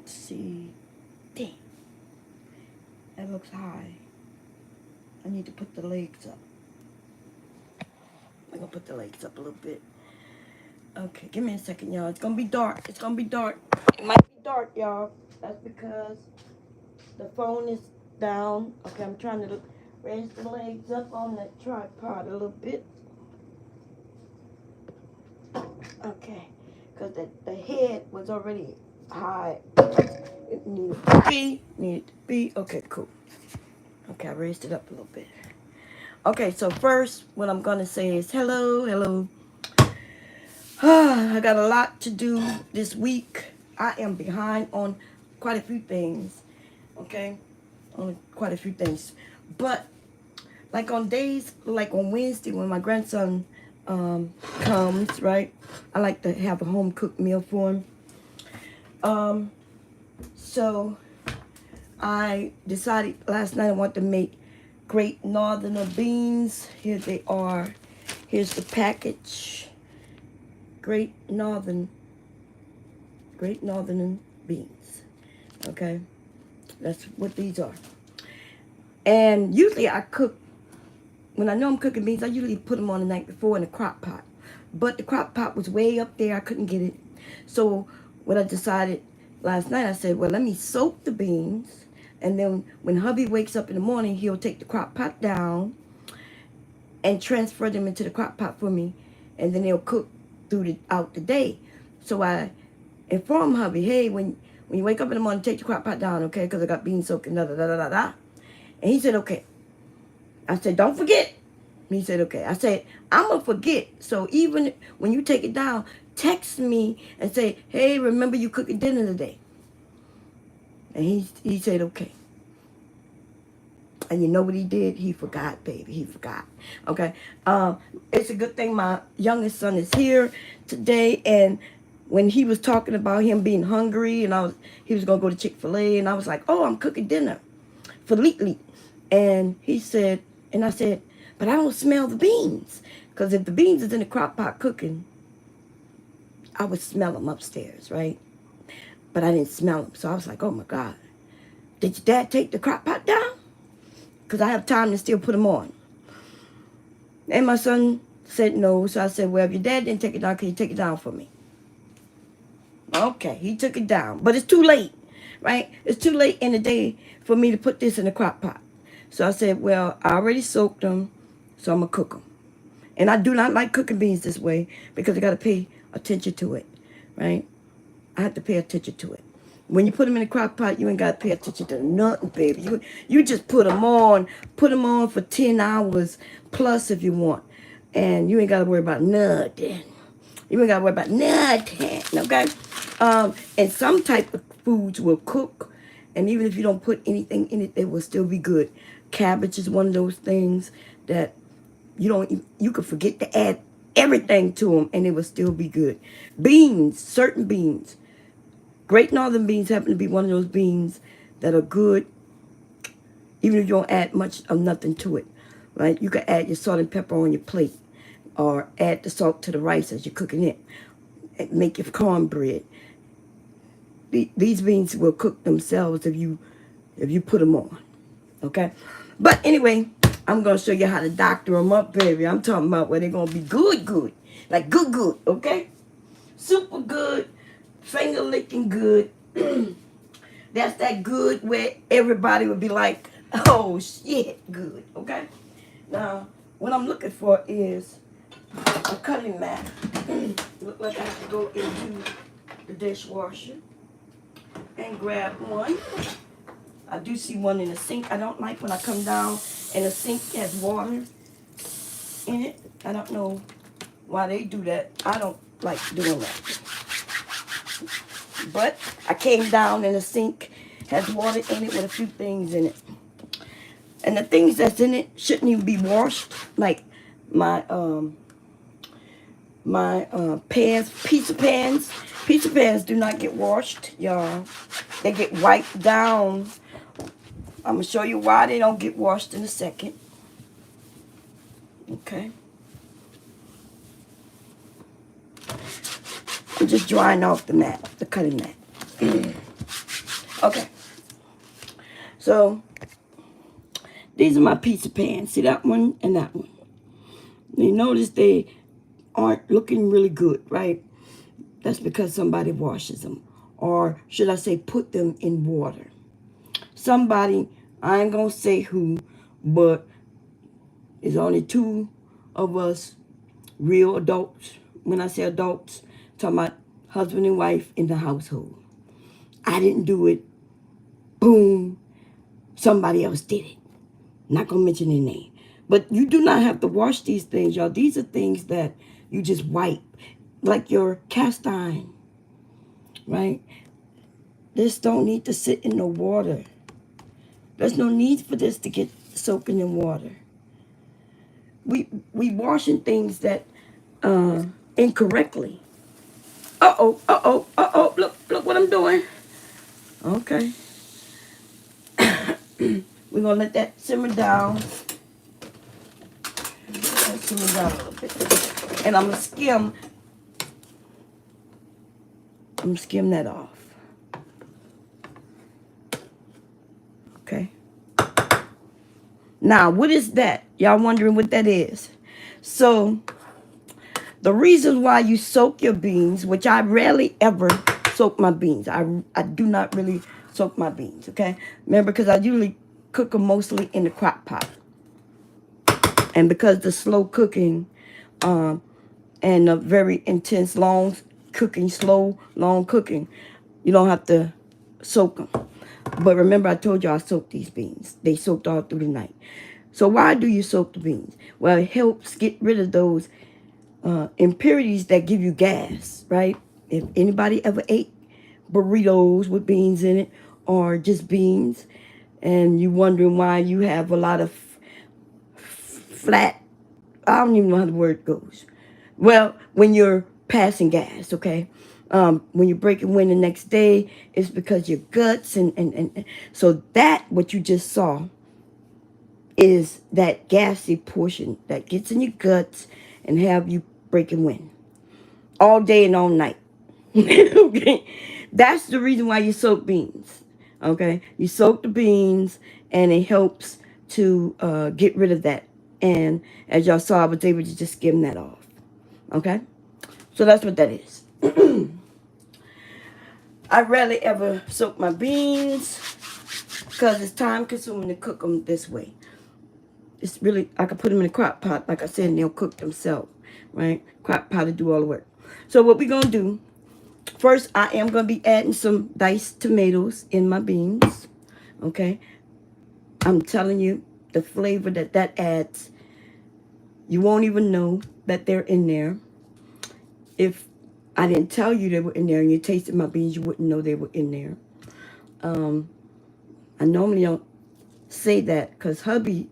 Let's see. Dang. That looks high. I need to put the legs up. I'm gonna put the legs up a little bit. Okay, give me a second, y'all. It's gonna be dark. It's gonna be dark. It might be dark, y'all. That's because the phone is down. Okay, I'm trying to raise the legs up on that tripod a little bit. Okay, because the head was already high. It needed to be. Okay, cool. Okay, I raised it up a little bit. Okay, so first, what I'm gonna say is hello, hello. I got a lot to do this week. I am behind on quite a few things. Okay, on quite a few things. But like on days, like on Wednesday when my grandson comes, right? I like to have a home cooked meal for him. So I decided last night I want to make Great Northerner beans. Here they are. Here's the package. Great Northern beans. Okay, that's what these are. And usually I cook, when I know I'm cooking beans, I usually put them on the night before in a crock pot. But the crock pot was way up there. I couldn't get it. So what I decided last night, I said, well, let me soak the beans. And then when hubby wakes up in the morning, he'll take the crock pot down and transfer them into the crock pot for me. And then they'll cook throughout the day. So I informed hubby, hey, when you wake up in the morning, take the crock pot down, okay? Because I got beans soaking, da da da da da. And he said, okay. I said, don't forget. He said, okay. I said, I'm going to forget. So even when you take it down, text me and say, hey, remember you cooking dinner today. And he said, okay. And you know what he did? He forgot, baby. He forgot. Okay. It's a good thing my youngest son is here today. And when he was talking about him being hungry and he was going to go to Chick-fil-A. And I was like, oh, I'm cooking dinner for Leet. And he said, and I said, but I don't smell the beans. Because if the beans is in the crock pot cooking, I would smell them upstairs, right? But I didn't smell them. So I was like, oh, my God. Did your dad take the crock pot down? Because I have time to still put them on. And my son said no. So I said, well, if your dad didn't take it down, can you take it down for me? Okay, he took it down. But it's too late, right? It's too late in the day for me to put this in the crock pot. So I said, well, I already soaked them, so I'm going to cook them. And I do not like cooking beans this way because I got to pay attention to it, right? I have to pay attention to it. When you put them in the crock pot, you ain't got to pay attention to nothing, baby. You just put them on for 10 hours plus if you want. And you ain't got to worry about nothing. You ain't got to worry about nothing, okay? And some type of foods will cook, and even if you don't put anything in it, they will still be good. Cabbage is one of those things that you could forget to add everything to them, and it will still be good. Beans, certain beans. Great Northern beans happen to be one of those beans that are good, even if you don't add much of nothing to it, right? You can add your salt and pepper on your plate, or add the salt to the rice as you're cooking it, and make your cornbread. These beans will cook themselves if you put them on, okay? But anyway, I'm going to show you how to doctor them up, baby. I'm talking about where they're going to be good. Like good, okay? Super good, finger-licking good. That's that good where everybody would be like, oh, shit, good, okay? Now, what I'm looking for is a cutting mat. Look like I have to go into the dishwasher and grab one. I do see one in the sink. I don't like when I come down and the sink has water in it. I don't know why they do that. I don't like doing that. But I came down and the sink has water in it with a few things in it. And the things that's in it shouldn't even be washed. Like my pans, pizza pans. Pizza pans do not get washed, y'all. They get wiped down. I'm going to show you why they don't get washed in a second. Okay. I'm just drying off the mat, the cutting mat. Okay. So these are my pizza pans. See that one and that one. You notice they aren't looking really good, right? That's because somebody washes them. Or should I say put them in water. Somebody, I ain't going to say who, but it's only two of us real adults. When I say adults, I'm talking about husband and wife in the household. I didn't do it. Boom. Somebody else did it. Not going to mention their name. But you do not have to wash these things, y'all. These are things that you just wipe. Like your cast iron, right? This don't need to sit in the water. There's no need for this to get soaking in water. We washing things that incorrectly. Look what I'm doing. Okay. We're gonna let that simmer down. Simmer down a little bit. And I'm gonna skim that off. Okay. Now, what is that? Y'all wondering what that is? So, the reason why you soak your beans, which I rarely ever soak my beans. I do not really soak my beans, okay? Remember, because I usually cook them mostly in the crock pot. And because the slow cooking and the very intense long cooking, slow, long cooking, you don't have to soak them. But remember, I told you I soaked these beans. They soaked all through the night. So why do you soak the beans? Well, it helps get rid of those impurities that give you gas, right? If anybody ever ate burritos with beans in it or just beans and you wondering why you have a lot of flat, I don't even know how the word goes. Well, when you're passing gas, okay? When you're breaking wind the next day, it's because your guts and so that what you just saw is that gassy portion that gets in your guts and have you breaking wind all day and all night. Okay, that's the reason why you soak beans. Okay, you soak the beans and it helps to get rid of that. And as y'all saw, I was able to just skim that off. Okay, so that's what that is. I rarely ever soak my beans because it's time consuming to cook them this way. It's really, I can put them in a crock pot, like I said, and they'll cook themselves, right? Crock pot to do all the work. So what we're going to do, first I am going to be adding some diced tomatoes in my beans, okay? I'm telling you, the flavor that adds, you won't even know that they're in there. If I didn't tell you they were in there and you tasted my beans, you wouldn't know they were in there. I normally don't say that because hubby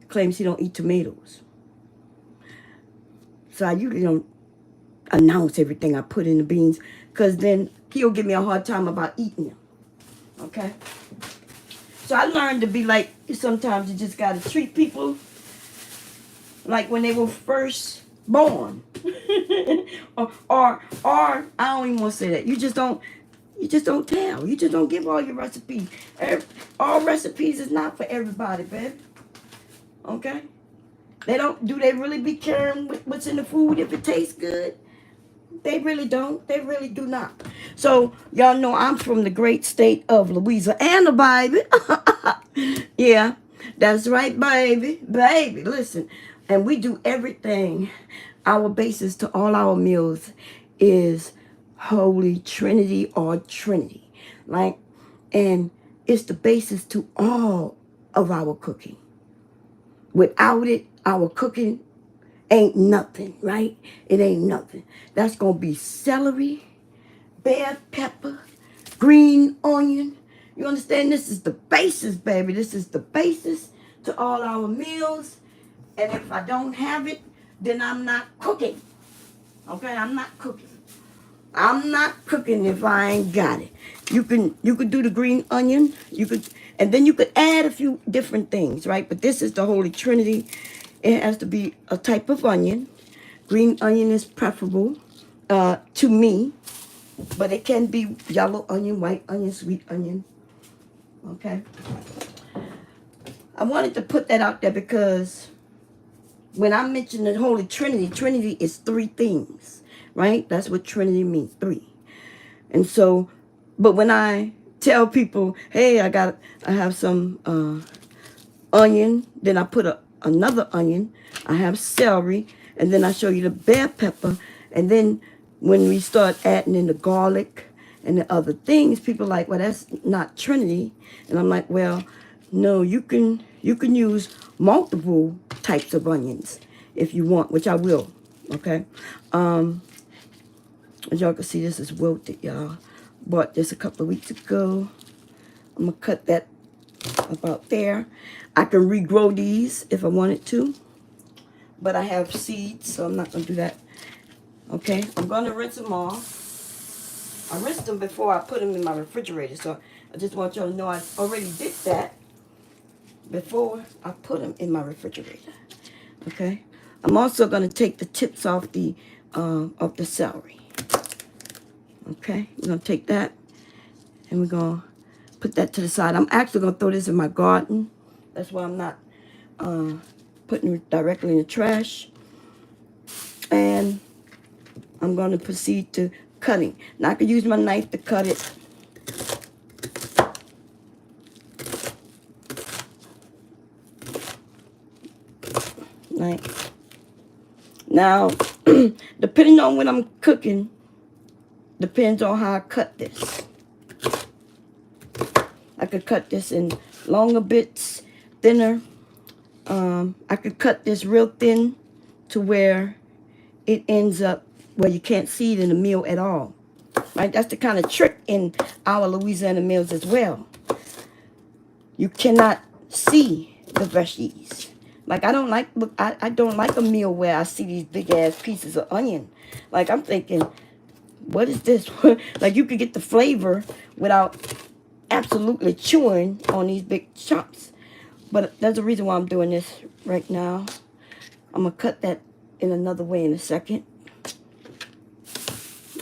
claims he don't eat tomatoes. So I usually don't announce everything I put in the beans because then he'll give me a hard time about eating them. Okay? So I learned to be like, sometimes you just got to treat people like when they were first born. or I don't even want to say that. You just don't tell. You just don't give all your recipes. All recipes is not for everybody, baby. Okay? Do they really be caring what's in the food if it tastes good? They really don't. They really do not. So, y'all know I'm from the great state of Louisiana, baby. Yeah, that's right, baby. Baby, listen. And we do everything. Our basis to all our meals is Holy Trinity or Trinity. Like, and it's the basis to all of our cooking. Without it, our cooking ain't nothing, right? It ain't nothing. That's going to be celery, bell pepper, green onion. You understand? This is the basis, baby. This is the basis to all our meals. And if I don't have it, then I'm not cooking. Okay? I'm not cooking. I'm not cooking if I ain't got it. You could do the green onion. And then you could add a few different things, right? But this is the Holy Trinity. It has to be a type of onion. Green onion is preferable to me. But it can be yellow onion, white onion, sweet onion. Okay. I wanted to put that out there because when I mentioned the Holy Trinity, Trinity is three things, right? That's what Trinity means, three. And so, but when I tell people, hey, I have some onion, then I put another onion, I have celery, and then I show you the bell pepper, and then when we start adding in the garlic and the other things, people are like, well, that's not Trinity. And I'm like, well, no, you can use multiple types of onions if you want, which I will. Okay. As y'all can see, this is wilted, y'all. Bought this a couple of weeks ago. I'm gonna cut that about there. I can regrow these if I wanted to, but I have seeds, so I'm not gonna do that. Okay, I'm gonna rinse them off. I rinsed them before I put them in my refrigerator, so I just want y'all to know I already did that before I put them in my refrigerator. Okay, I'm also gonna take the tips off the celery. Okay, we're gonna take that and we're gonna put that to the side. I'm actually gonna throw this in my garden. That's why I'm not putting it directly in the trash. And I'm gonna proceed to cutting. Now I can use my knife to cut it. Right. Now, depending on what I'm cooking, depends on how I cut this. I could cut this in longer bits, thinner. I could cut this real thin to where it ends up where you can't see it in the meal at all. Right? That's the kind of trick in our Louisiana meals as well. You cannot see the veggies. Like I don't like a meal where I see these big ass pieces of onion. Like I'm thinking, what is this? Like you could get the flavor without absolutely chewing on these big chunks. But there's a reason why I'm doing this right now. I'm gonna cut that in another way in a second.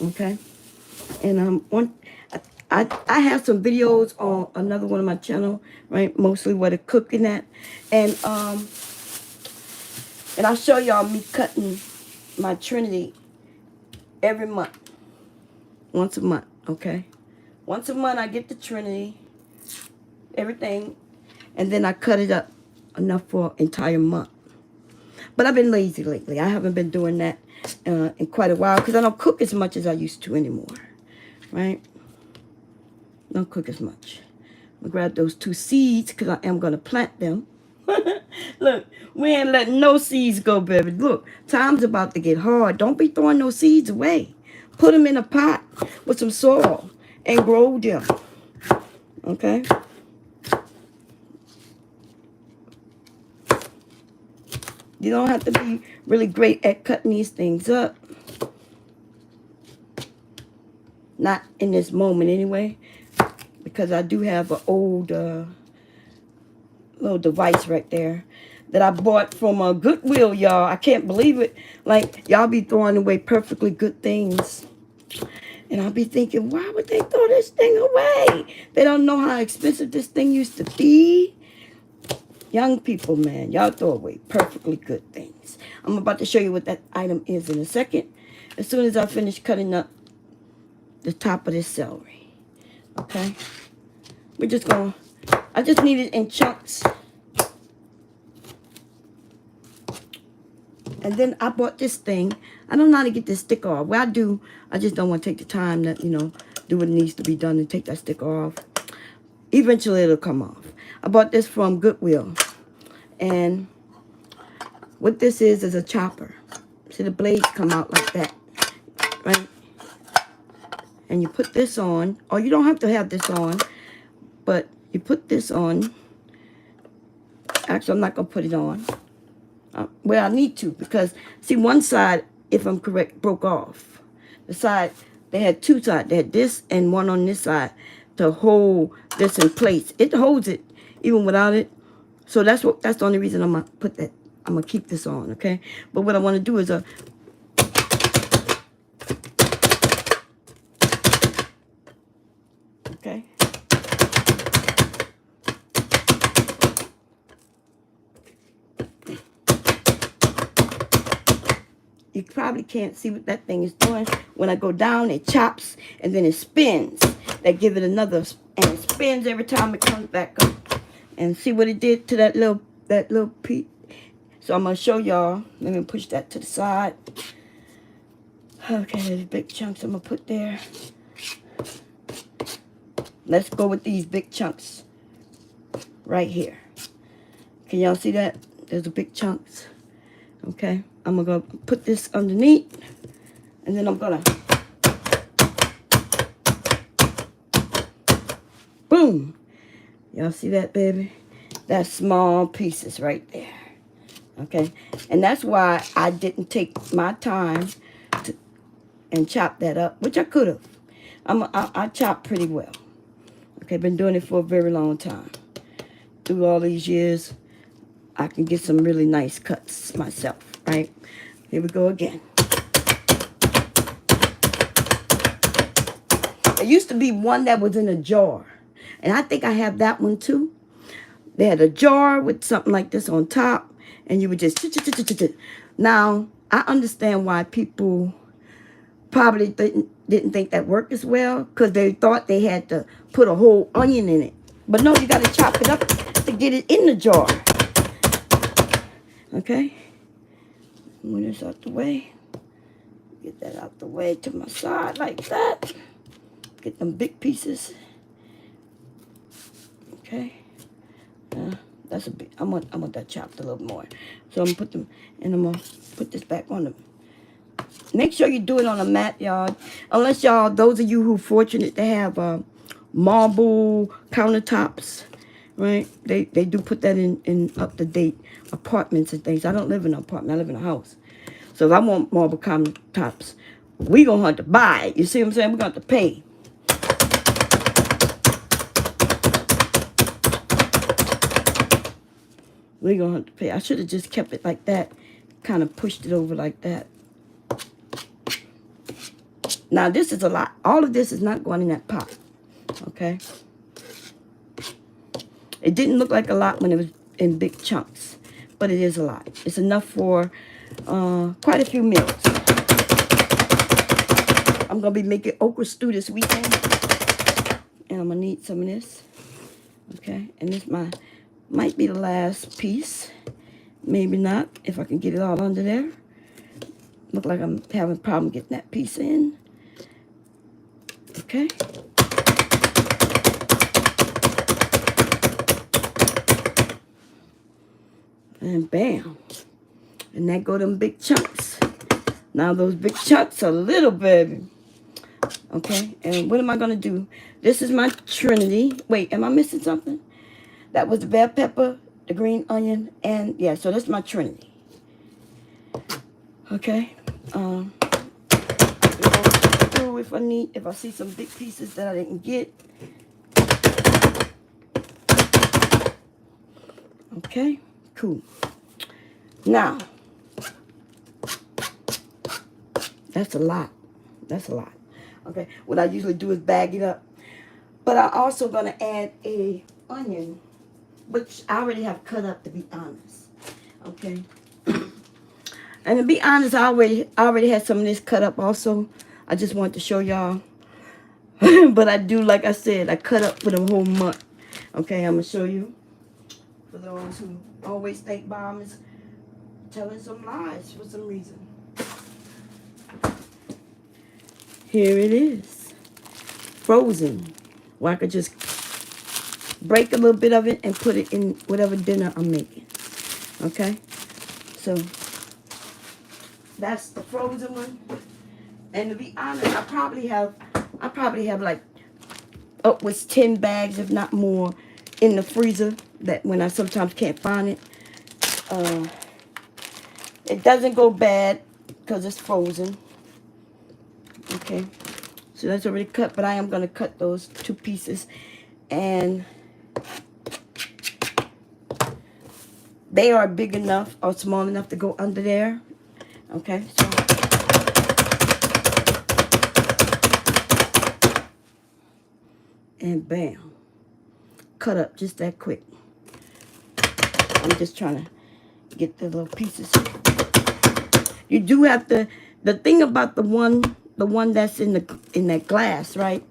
Okay, and I have some videos on another one of my channel, right? Mostly where the cooking at, and I'll show y'all me cutting my Trinity every month, once a month. Okay, once a month I get the Trinity, everything, and then I cut it up enough for an entire month. But I've been lazy lately. I haven't been doing that in quite a while because I don't cook as much as I used to anymore, right? Don't cook as much. I'm gonna grab those 2 seeds because I am gonna plant them. Look, we ain't letting no seeds go, baby. Look, time's about to get hard. Don't be throwing no seeds away. Put them in a pot with some soil and grow them. Okay? You don't have to be really great at cutting these things up. Not in this moment anyway. Because I do have an old little device right there that I bought from Goodwill, y'all. I can't believe it. Like, y'all be throwing away perfectly good things. And I'll be thinking, why would they throw this thing away? They don't know how expensive this thing used to be. Young people, man, y'all throw away perfectly good things. I'm about to show you what that item is in a second. As soon as I finish cutting up the top of this celery. Okay? We're just going to, I just need it in chunks. And then I bought this thing. I don't know how to get this stick off. Well, I do. I just don't want to take the time to, do what needs to be done and take that stick off. Eventually, it'll come off. I bought this from Goodwill. And what this is a chopper. See, the blades come out like that. Right? And you put this on. Or you don't have to have this on. But you put this on. Actually, I'm not going to put it on. Well, I need to because, see, one side, if I'm correct, broke off. The side, they had 2 sides. They had this and one on this side to hold this in place. It holds it even without it. So that's the only reason I'm going to put that. I'm going to keep this on, okay? But what I want to do is Okay. You probably can't see what that thing is doing. When I go down, it chops, and then it spins. That give it another, and it spins every time it comes back up. And see what it did to that little piece. So I'm going to show y'all. Let me push that to the side. Okay, there's big chunks I'm going to put there. Let's go with these big chunks right here. Can y'all see that? There's the big chunks. Okay, I'm going to put this underneath. And then I'm going to... Boom! Y'all see that, baby? That's small pieces right there. Okay, and that's why I didn't take my time and chop that up, which I could have. I chop pretty well. Okay, been doing it for a very long time. Through all these years, I can get some really nice cuts myself, right? Here we go again. There used to be one that was in a jar, and I think I have that one too. They had a jar with something like this on top, and you would just... Now, I understand why people probably didn't think that worked as well, because they thought they had to put a whole onion in it. But no, you got to chop it up to get it in the jar. Okay? Move this out the way. Get that out the way to my side like that. Get them big pieces. Okay? That's a big, I want that chopped a little more. So I'm gonna put them, and I'm gonna put this back on them. Make sure you do it on a mat, y'all. Unless y'all, those of you who are fortunate to have marble countertops, right? They do put that in up-to-date apartments and things. I don't live in an apartment. I live in a house. So if I want marble countertops, we gonna have to buy it. You see what I'm saying? We're gonna have to pay. We're going to have to pay. I should have just kept it like that. Kind of pushed it over like that. Now, this is a lot. All of this is not going in that pot. Okay? It didn't look like a lot when it was in big chunks. But it is a lot. It's enough for quite a few meals. I'm going to be making okra stew this weekend. And I'm going to need some of this. Okay? And this might be the last piece. Maybe not, if I can get it all under there. Look like I'm having a problem getting that piece in. Okay. And bam. And that go them big chunks. Now those big chunks are little, baby. Okay, and what am I going to do? This is my trinity. Wait, am I missing something? That was the bell pepper, the green onion, and yeah, so that's my trinity. Okay. If I see some big pieces that I didn't get. Okay, cool. Now, that's a lot. That's a lot. Okay, what I usually do is bag it up. But I'm also going to add a onion, which I already have cut up, to be honest. Okay. And to be honest, I already had some of this cut up also. I just wanted to show y'all. But I do, like I said, I cut up for the whole month. Okay, I'm going to show you. For those who always think Mom is telling some lies for some reason. Here it is. Frozen. Where I could just break a little bit of it and put it in whatever dinner I'm making. Okay? So, that's the frozen one. And to be honest, I probably have like upwards 10 bags, if not more, in the freezer that when I sometimes can't find it. It doesn't go bad because it's frozen. Okay. So that's already cut, but I am going to cut those 2 pieces. And they are big enough or small enough to go under there. Okay. So and bam, cut up just that quick. I'm just trying to get the little pieces. You do have to, the thing about the one that's in that glass, right?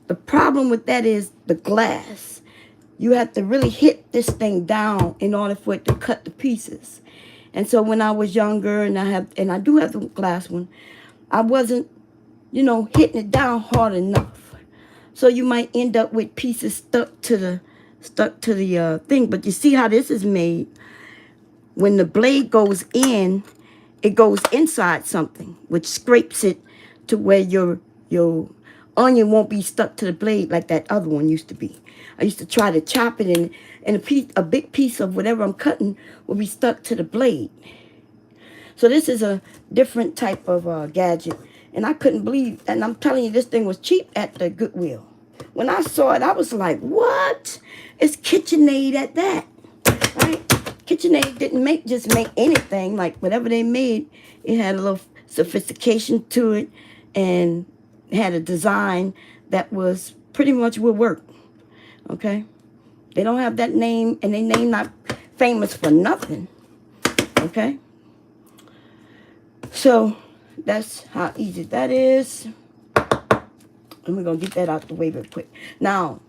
The problem with that is the glass. You have to really hit this thing down in order for it to cut the pieces. And so when I was younger, and I do have the glass one, I wasn't, hitting it down hard enough. So you might end up with pieces stuck to the thing. But you see how this is made? When the blade goes in, it goes inside something, which scrapes it to where your onion won't be stuck to the blade like that other one used to be. I used to try to chop it, and a big piece of whatever I'm cutting will be stuck to the blade. So this is a different type of gadget. And I couldn't believe, and I'm telling you, this thing was cheap at the Goodwill. When I saw it, I was like, what? It's KitchenAid at that, right? KitchenAid didn't just make anything. Like whatever they made, it had a little sophistication to it and had a design that was pretty much would work, okay? They don't have that name, and they name not famous for nothing, okay? So that's how easy that is. And we're going to get that out the way real quick. Now,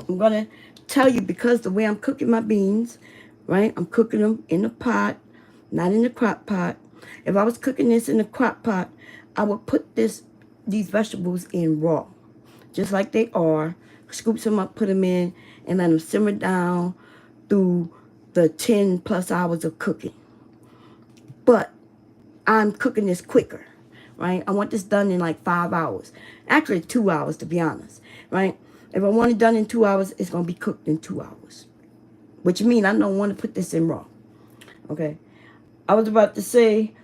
I'm going to tell you, because the way I'm cooking my beans, right? I'm cooking them in a pot, not in the crock pot. If I was cooking this in the crock pot, I would put these vegetables in raw, just like they are. Scoop them up, put them in, and let them simmer down through the 10 plus hours of cooking. But I'm cooking this quicker, right? I want this done in like 5 hours. Actually, 2 hours, to be honest, right? If I want it done in 2 hours, it's going to be cooked in 2 hours. Which means I don't want to put this in raw, okay? I was about to say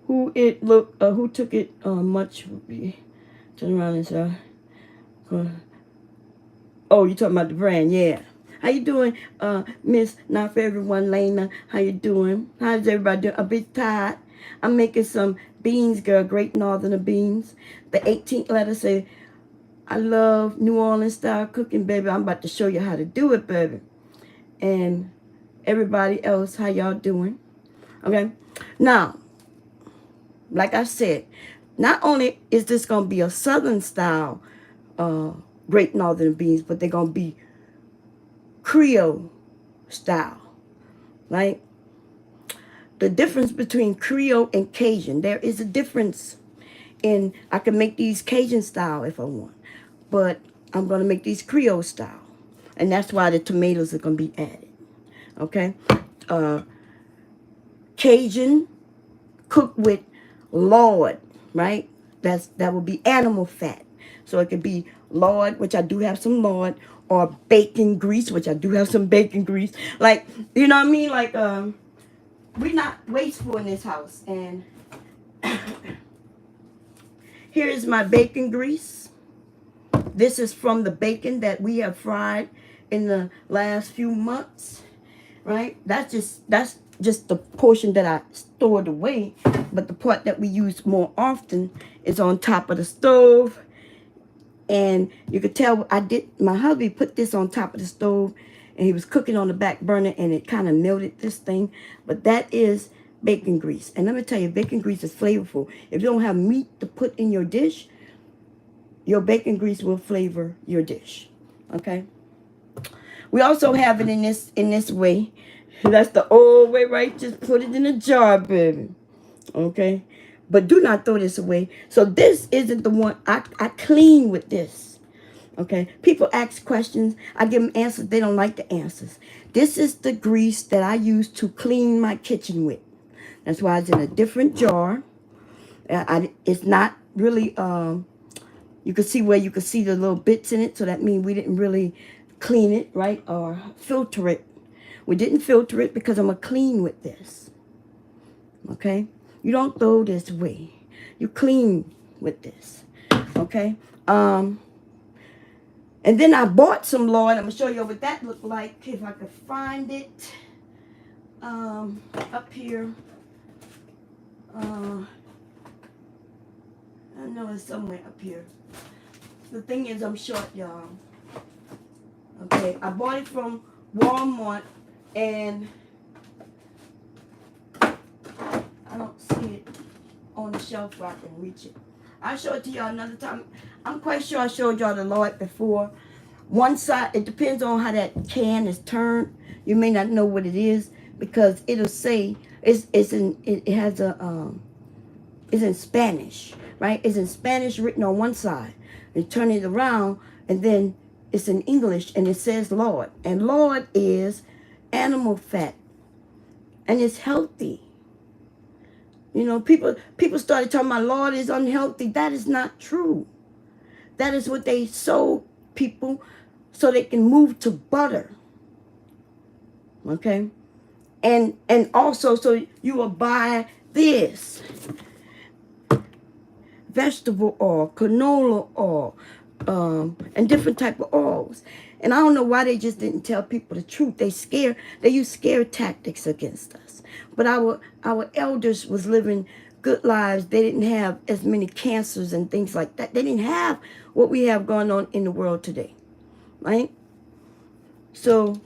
who took it much. Turn around and say, oh, you talking about the brand, yeah. How you doing, Miss Not For Everyone, Lena? How you doing? How's everybody doing? A bit tired. I'm making some beans, girl, Great Northern beans. The 18th letter say, I love New Orleans style cooking, baby. I'm about to show you how to do it, baby. And everybody else, how y'all doing? Okay. Now, like I said, not only is this going to be a Southern style Great Northern beans, but they're going to be Creole style, right? The difference between Creole and Cajun, there is a difference in, I can make these Cajun style if I want, but I'm going to make these Creole style. And that's why the tomatoes are going to be added, okay? Cajun cooked with lard, right? That will be animal fat. So it could be lard, which I do have some lard, or bacon grease, which I do have some bacon grease. Like, you know what I mean? Like, we're not wasteful in this house. And here is my bacon grease. This is from the bacon that we have fried in the last few months, right? That's just the portion that I stored away. But the part that we use more often is on top of the stove. And you could tell my hubby put this on top of the stove, and he was cooking on the back burner, and it kind of melted this thing. But that is bacon grease. And let me tell you, bacon grease is flavorful. If you don't have meat to put in your dish, your bacon grease will flavor your dish. Okay? We also have it in this way. That's the old way, right? Just put it in a jar, baby. Okay? But do not throw this away. So this isn't the one. I clean with this. Okay? People ask questions. I give them answers. They don't like the answers. This is the grease that I use to clean my kitchen with. That's why it's in a different jar. It's not really, you can see where you can see the little bits in it. So that means we didn't really clean it, right? Or filter it. We didn't filter it because I'm going to clean with this. Okay? You don't throw this away. You clean with this. Okay? And then I bought some lard. I'm going to show you what that looked like if I could find it. Up here. I know it's somewhere up here. The thing is, I'm short, y'all. Okay, I bought it from Walmart, and I don't see it on the shelf where I can reach it. I'll show it to y'all another time. I'm quite sure I showed y'all the Lord before. One side, it depends on how that can is turned. You may not know what it is because it'll say it's in Spanish, right? It's in Spanish written on one side. And turn it around, and then it's in English, and it says Lord. And Lord is animal fat, and it's healthy. You know, people started talking about Lord is unhealthy. That is not true. That is what they sold people so they can move to butter. Okay? And also so you will buy this vegetable oil, canola oil, and different type of oils. And I don't know why they just didn't tell people the truth. They use scare tactics against us. But our elders was living good lives. They didn't have as many cancers and things like that. They didn't have what we have going on in the world today, right? So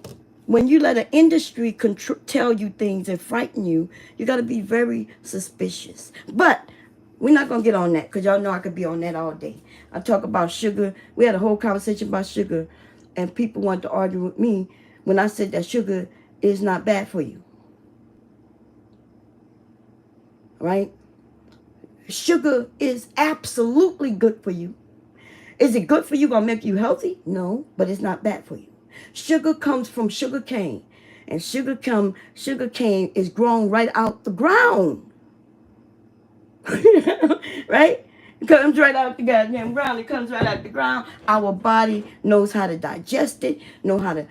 when you let an industry tell you things and frighten you, you got to be very suspicious. But we're not going to get on that because y'all know I could be on that all day. I talk about sugar. We had a whole conversation about sugar, and people want to argue with me when I said that sugar is not bad for you. Right? Sugar is absolutely good for you. Is it good for you? Going to make you healthy? No, but it's not bad for you. Sugar comes from sugar cane, and sugar cane is grown right out the ground. Right? It comes right out the goddamn ground. It comes right out the ground. Our body knows how to digest it, know how to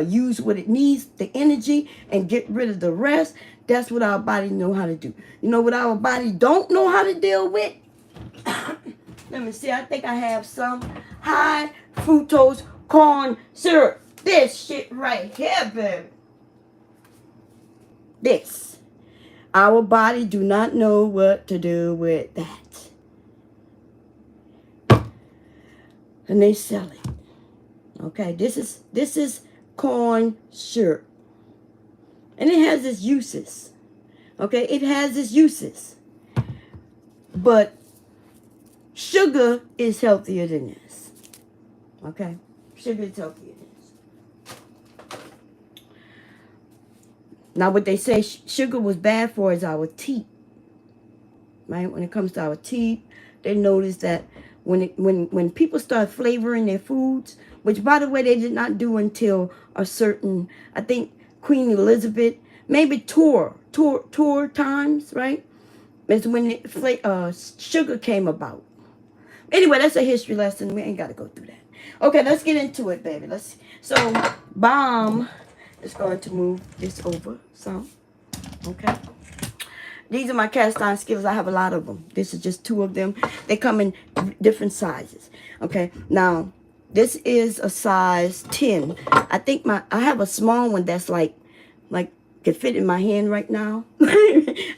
use what it needs, the energy, and get rid of the rest. That's what our body know how to do. You know what our body don't know how to deal with? Let me see. I think I have some high fructose corn syrup. This shit right here, baby. This. Our body do not know what to do with that. And they sell it. Okay, this is corn syrup. And it has its uses. Okay, it has its uses. But sugar is healthier than this. Okay, sugar is healthier than this. Now, what they say sugar was bad for is our teeth. Right? When it comes to our teeth, they notice that when people start flavoring their foods, which, by the way, they did not do until a certain, I think, Queen Elizabeth, maybe tour times, right? Is when sugar came about. Anyway, that's a history lesson. We ain't got to go through that. Okay, let's get into it, baby. So, Bomb is going to move this over some. Okay. These are my cast iron skillets. I have a lot of them. This is just 2 of them. They come in different sizes. Okay. Now, this is a size 10. I think I have a small one that's like can fit in my hand right now.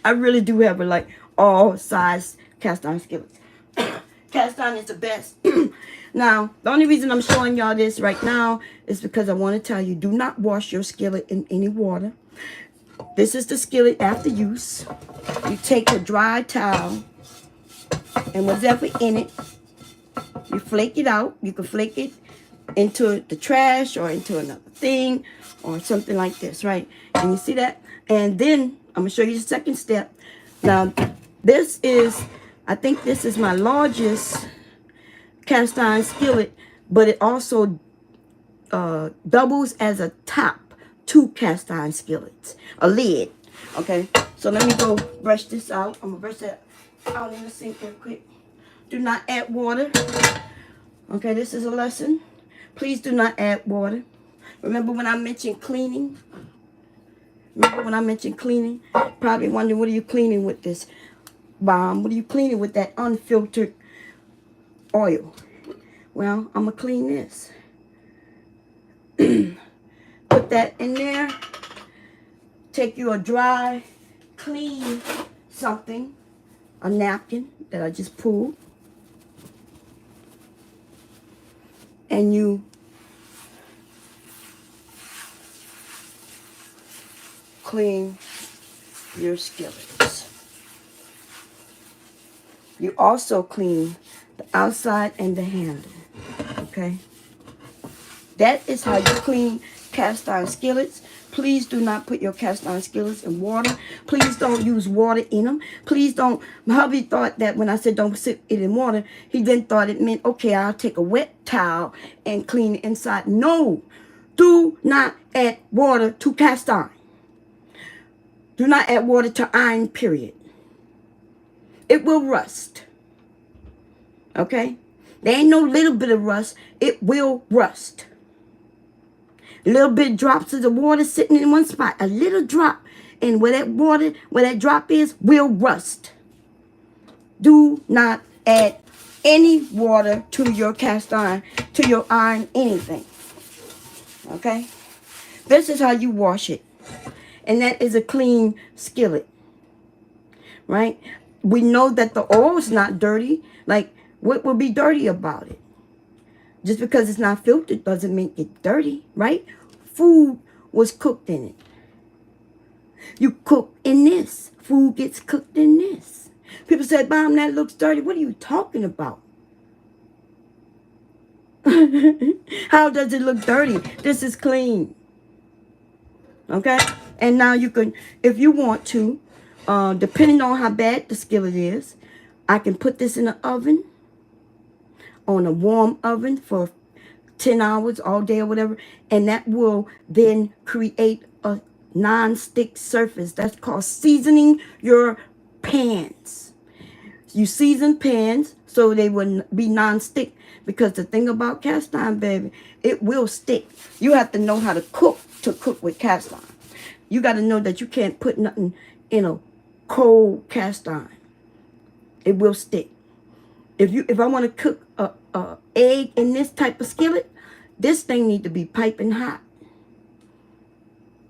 I really do have all size cast iron skillets. Cast iron is the best. Now, the only reason I'm showing y'all this right now is because I want to tell you, do not wash your skillet in any water. This is the skillet after use. You take a dry towel and whatever in it, you flake it out. You can flake it into the trash or into another thing or something like this, right? And you see that? And then I'm going to show you the second step. Now, I think this is my largest cast iron skillet, but it also doubles as a top 2 cast iron skillets, a lid. Okay, so let me go brush this out. I'm gonna brush that out in the sink real quick. Do not add water. Okay, this is a lesson. Please do not add water. Remember when I mentioned cleaning? Probably wondering, what are you cleaning with this Bomb? What are you cleaning with that unfiltered oil? Well, I'm gonna clean this. Put that in there. Take you a dry, clean something, a napkin that I just pulled. and you clean your skillets. You also clean the outside and the handle, okay? That is how you clean cast iron skillets. Please do not put your cast iron skillets in water. Please don't use water in them. Please don't. My hubby thought that when I said don't sit it in water, he then thought it meant, okay, I'll take a wet towel and clean the inside. No, do not add water to cast iron. Do not add water to iron, period. It will rust. Okay? There ain't no little bit of rust. It will rust. A little bit drops of the water sitting in one spot. A little drop. And where that water, where that drop is, will rust. Do not add any water to your cast iron, to your iron, anything. Okay? This is how you wash it. And that is a clean skillet. Right? We know that the oil is not dirty. Like, what will be dirty about it? Just because it's not filtered doesn't make it dirty, right? Food was cooked in it. You cook in this. Food gets cooked in this. People say, Mom, that looks dirty. What are you talking about? How does it look dirty? This is clean. Okay? And now you can, if you want to, depending on how bad the skillet is, I can put this in the oven, on a warm oven for 10 hours all day or whatever, and that will then create a non-stick surface. That's called seasoning your pans. You season pans so they will be non-stick, because the thing about cast iron, baby, it will stick. You have to know how to cook with cast iron. You got to know that you can't put nothing in a cold cast iron. It will stick. If I want to cook a egg in this type of skillet, this thing needs to be piping hot.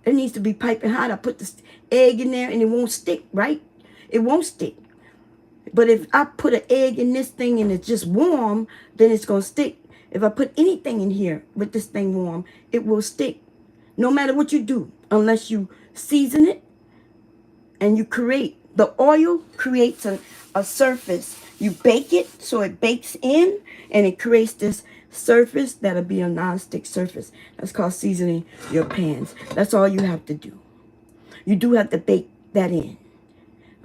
It needs to be piping hot. I put the egg in there and it won't stick, right? It won't stick. But if I put an egg in this thing and it's just warm, then it's going to stick. If I put anything in here with this thing warm, it will stick. No matter what you do, unless you season it and you create. The oil creates a surface. You bake it so it bakes in and it creates this surface that'll be a non-stick surface. That's called seasoning your pans. That's all you have to do. You do have to bake that in,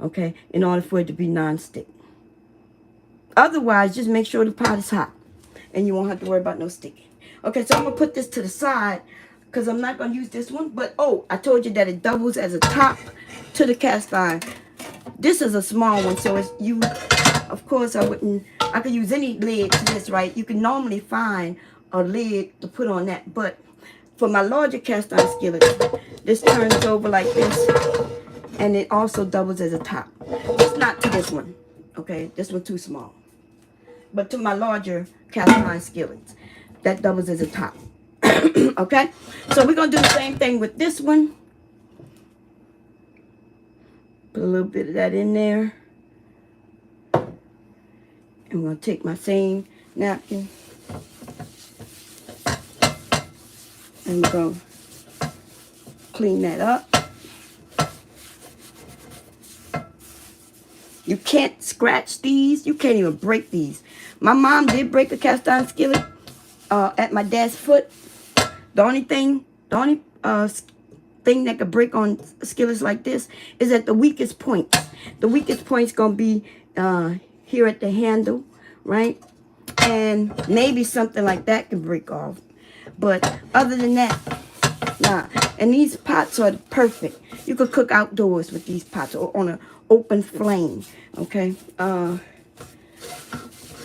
okay, in order for it to be non-stick. Otherwise, just make sure the pot is hot and you won't have to worry about no sticking. Okay, so I'm going to put this to the side because I'm not going to use this one. But, oh, I told you that it doubles as a top to the cast iron. This is a small one, so it's you. Of course, I could use any lid to this, right? You can normally find a lid to put on that. But for my larger cast iron skillet, this turns over like this. And it also doubles as a top. It's not to this one, okay? This one's too small. But to my larger cast iron skillets, that doubles as a top. Okay? So we're going to do the same thing with this one. Put a little bit of that in there. I'm going to take my same napkin. And we're going to clean that up. You can't scratch these. You can't even break these. My mom did break a cast iron skillet at my dad's foot. The only thing that could break on skillets like this is at the weakest point. The weakest point is going to be here at the handle, right? And maybe something like that can break off. But other than that, nah. And these pots are perfect. You could cook outdoors with these pots or on an open flame, okay?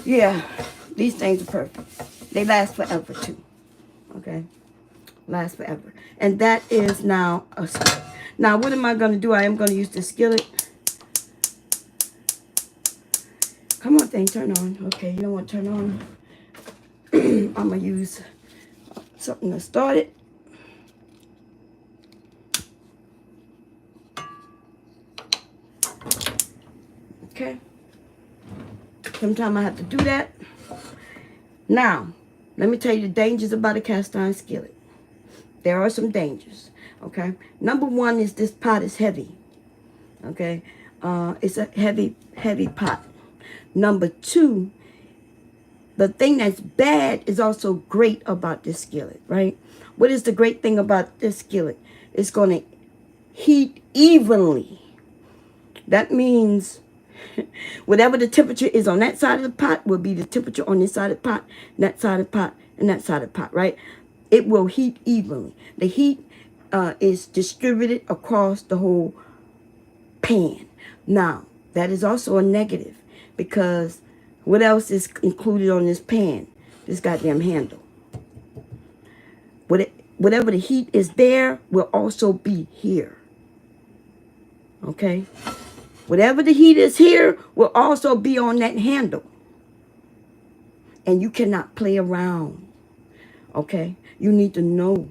Yeah, these things are perfect. They last forever, too, okay? Last forever. And that is now a skillet. Now, what am I going to do? I am going to use the skillet. Come on, thing, turn on. Okay, you don't want to turn on. I'm going to use something to start it. Okay. Sometimes I have to do that. Now, Let me tell you the dangers about a cast iron skillet. There are some dangers, okay? Number one is this pot is heavy, okay? It's a heavy pot. Number two, the thing that's bad is also great about this skillet, right? What is the great thing about this skillet? It's going to heat evenly. That means whatever the temperature is on that side of the pot will be the temperature on this side of the pot, that side of the pot, and that side of the pot, right? It will heat evenly. The heat is distributed across the whole pan. Now, that is also a negative because what else is included on this pan? This goddamn handle. Whatever the heat is there will also be here. Okay? Whatever the heat is here will also be on that handle. And you cannot play around. Okay? You need to know.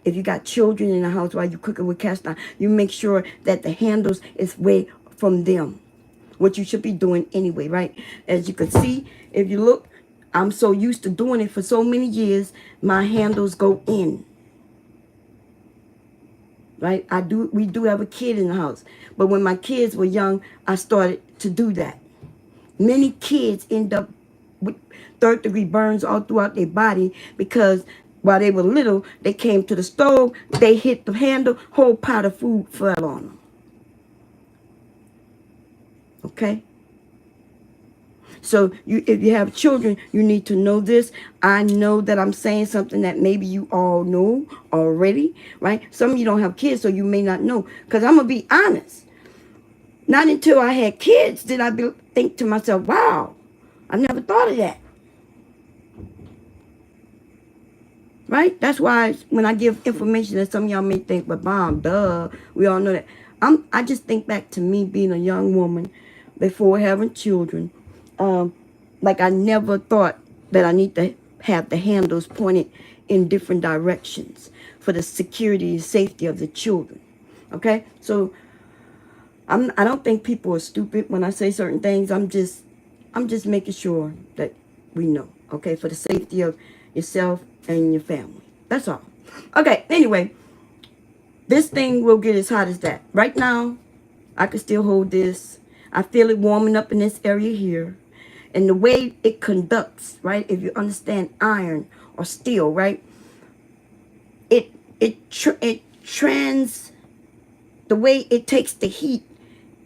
If you got children in the house while you're cooking with cast iron, you make sure that the handles is away from them. What you should be doing anyway, right? As you can see, if you look, I'm so used to doing it for so many years, my handles go in. Right? We do have a kid in the house. But when my kids were young, I started to do that. Many kids end up with third-degree burns all throughout their body because while they were little, they came to the stove, they hit the handle, whole pot of food fell on them. Okay? So if you have children, you need to know this. I know that I'm saying something that maybe you all know already, right? Some of you don't have kids, so you may not know. Because I'm going to be honest. Not until I had kids did I think to myself, wow, I never thought of that. Right? That's why when I give information that some of y'all may think, but Bomb, duh, we all know that. I just think back to me being a young woman before having children. Like I never thought that I need to have the handles pointed in different directions for the security and safety of the children. Okay? So I don't think people are stupid when I say certain things. I'm just making sure that we know. Okay? For the safety of yourself and your family. That's all. Okay, anyway, this thing will get as hot as that. Right now, I can still hold this. I feel it warming up in this area here. And the way it conducts, right? If you understand iron or steel, right? The way it takes the heat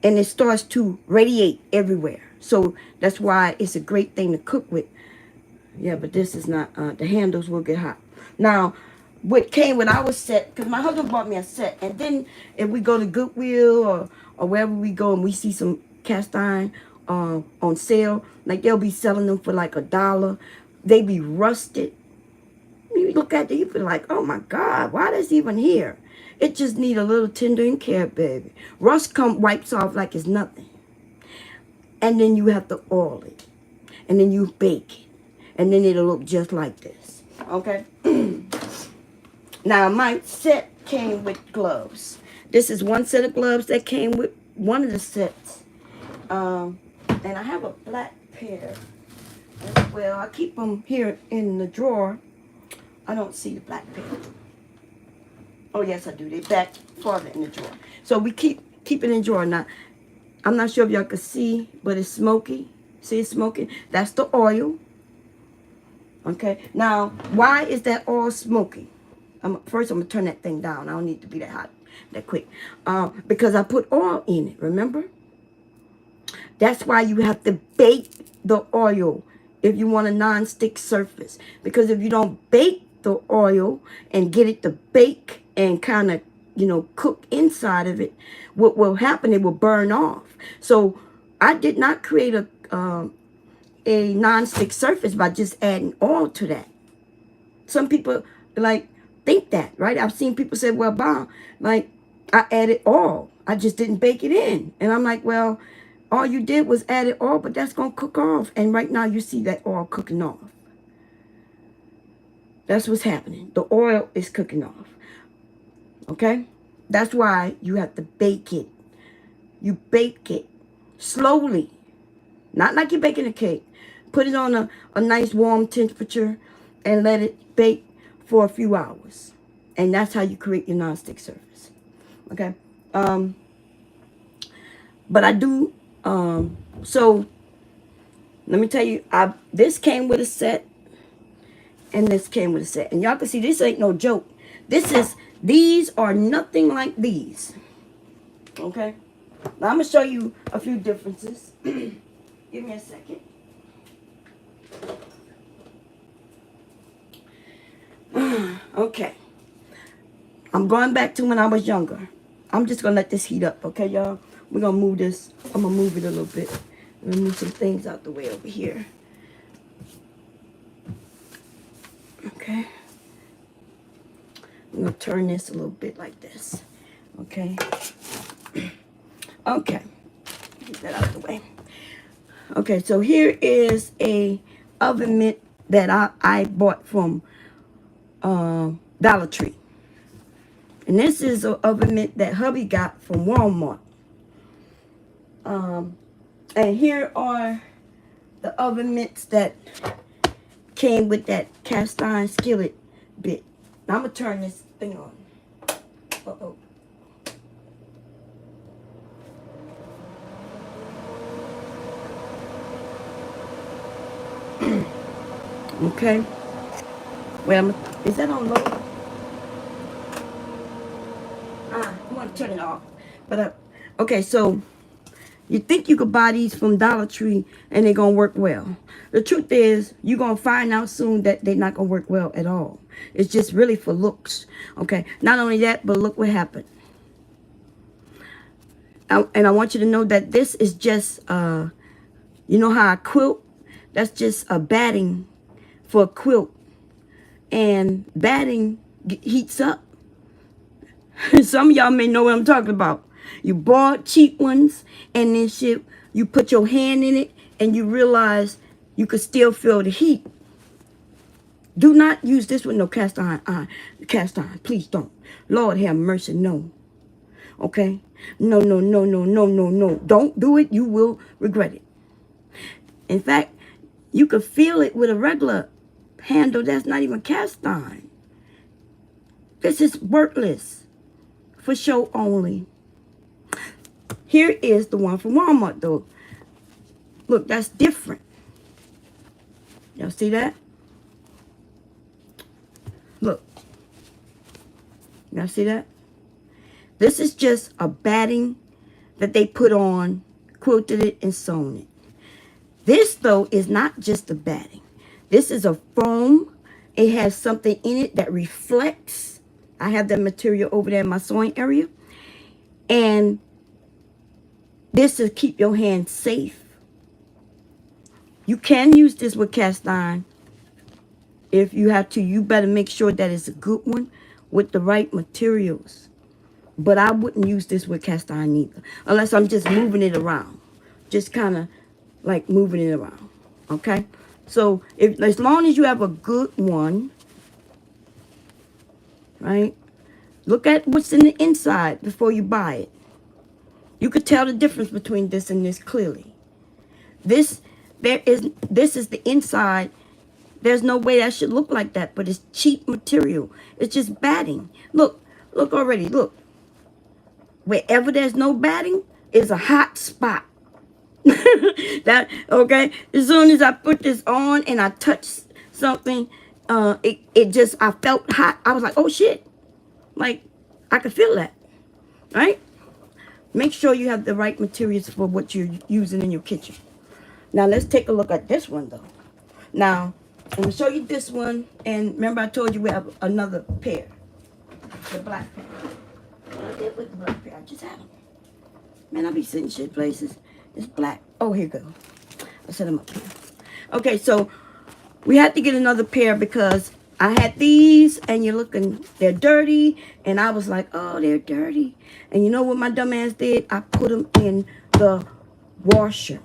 and it starts to radiate everywhere. So that's why it's a great thing to cook with. Yeah, but this is not, the handles will get hot. Now, what came with our set, because my husband bought me a set, and then if we go to Goodwill or wherever we go and we see some cast iron on sale, like they'll be selling them for like $1. They be rusted. You look at it, you feel like, oh my God, why is it even here? It just need a little tender and care, baby. Rust wipes off like it's nothing. And then you have to oil it. And then you bake it. And then it'll look just like this. Okay? Now, my set came with gloves. This is one set of gloves that came with one of the sets. And I have a black pair as well. I keep them here in the drawer. I don't see the black pair. Oh, yes, I do. They're back farther in the drawer. So we keep it in drawer. Now, I'm not sure if y'all can see, but it's smoky. See, it's smoking. That's the oil. Okay, now, why is that oil smoking? First, I'm going to turn that thing down. I don't need to be that hot, that quick. Because I put oil in it, remember? That's why you have to bake the oil if you want a non-stick surface. Because if you don't bake the oil and get it to bake and kind of, cook inside of it, what will happen, it will burn off. So I did not create a non-stick surface by just adding oil to that. Some people think that, right? I've seen people say, well, Bob, I added oil. I just didn't bake it in. And I'm like, well, all you did was add oil, but that's going to cook off. And right now you see that oil cooking off. That's what's happening. The oil is cooking off. Okay? That's why you have to bake it. You bake it slowly. Not like you're baking a cake. Put it on a nice warm temperature and let it bake for a few hours. And that's how you create your nonstick surface. Okay. But I do, so let me tell you, this came with a set and this came with a set. And y'all can see this ain't no joke. These are nothing like these. Okay. Now I'm going to show you a few differences. Give me a second. Okay. I'm going back to when I was younger. I'm just going to let this heat up. Okay, y'all? We're going to move this. I'm going to move it a little bit. I'm going to move some things out the way over here. Okay. I'm going to turn this a little bit like this. Okay. Okay. Get that out of the way. Okay, so here is a oven mitt that I bought from Dollar Tree. And this is an oven mitt that hubby got from Walmart. And here are the oven mitts that came with that cast iron skillet bit. Now I'm going to turn this thing on. Uh-oh. Okay. Wait, is that on low? I want to turn it off. But, okay, so you think you could buy these from Dollar Tree and they're going to work well. The truth is, you're going to find out soon that they're not going to work well at all. It's just really for looks. Okay. Not only that, but look what happened. And I want you to know that this is just, you know how I quilt? That's just a batting for a quilt. And batting heats up. Some of y'all may know what I'm talking about. You bought cheap ones and then shit, you put your hand in it and you realize you could still feel the heat. Do not use this with no cast iron. Cast iron. Please don't. Lord have mercy. No. Okay? No, no, no, no, no, no, no. Don't do it. You will regret it. In fact, you could feel it with a regular handle that's not even cast iron. This is worthless. For show only. Here is the one from Walmart, though. Look, that's different. Y'all see that? Look. Y'all see that? This is just a batting that they put on, quilted it, and sewn it. This, though, is not just a batting. This is a foam. It has something in it that reflects. I have that material over there in my sewing area. And this will keep your hands safe. You can use this with cast iron. If you have to, you better make sure that it's a good one with the right materials. But I wouldn't use this with cast iron either. Unless I'm just moving it around. Just kind of like moving it around. Okay? So, as long as you have a good one, right? Look at what's in the inside before you buy it. You could tell the difference between this and this clearly. This is the inside. There's no way that should look like that, but it's cheap material. It's just batting. Look already, look. Wherever there's no batting is a hot spot. Okay? As soon as I put this on and I touch something, I felt hot. I was like, oh shit. Like, I could feel that. Right? Make sure you have the right materials for what you're using in your kitchen. Now, let's take a look at this one, though. Now, I'm going to show you this one. And remember, I told you we have another pair. The black pair. What I did with the black pair? I just had them. Man, I be sitting shit places. It's black. Oh, here you go. I set them up here. Okay, so we had to get another pair because I had these and they're dirty. And I was like, oh, they're dirty. And you know what my dumb ass did? I put them in the washer.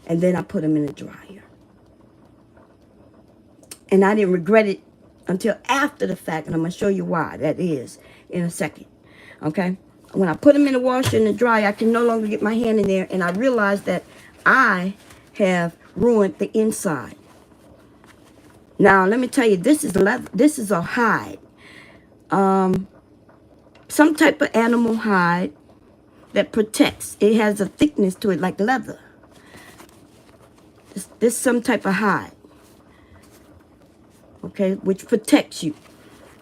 And then I put them in the dryer. And I didn't regret it until after the fact. And I'm going to show you why that is in a second. Okay? When I put them in the washer and the dryer, I can no longer get my hand in there. And I realized that I have ruined the inside. Now, let me tell you, this is leather. This is a hide. Some type of animal hide that protects. It has a thickness to it like leather. This some type of hide. Okay, which protects you.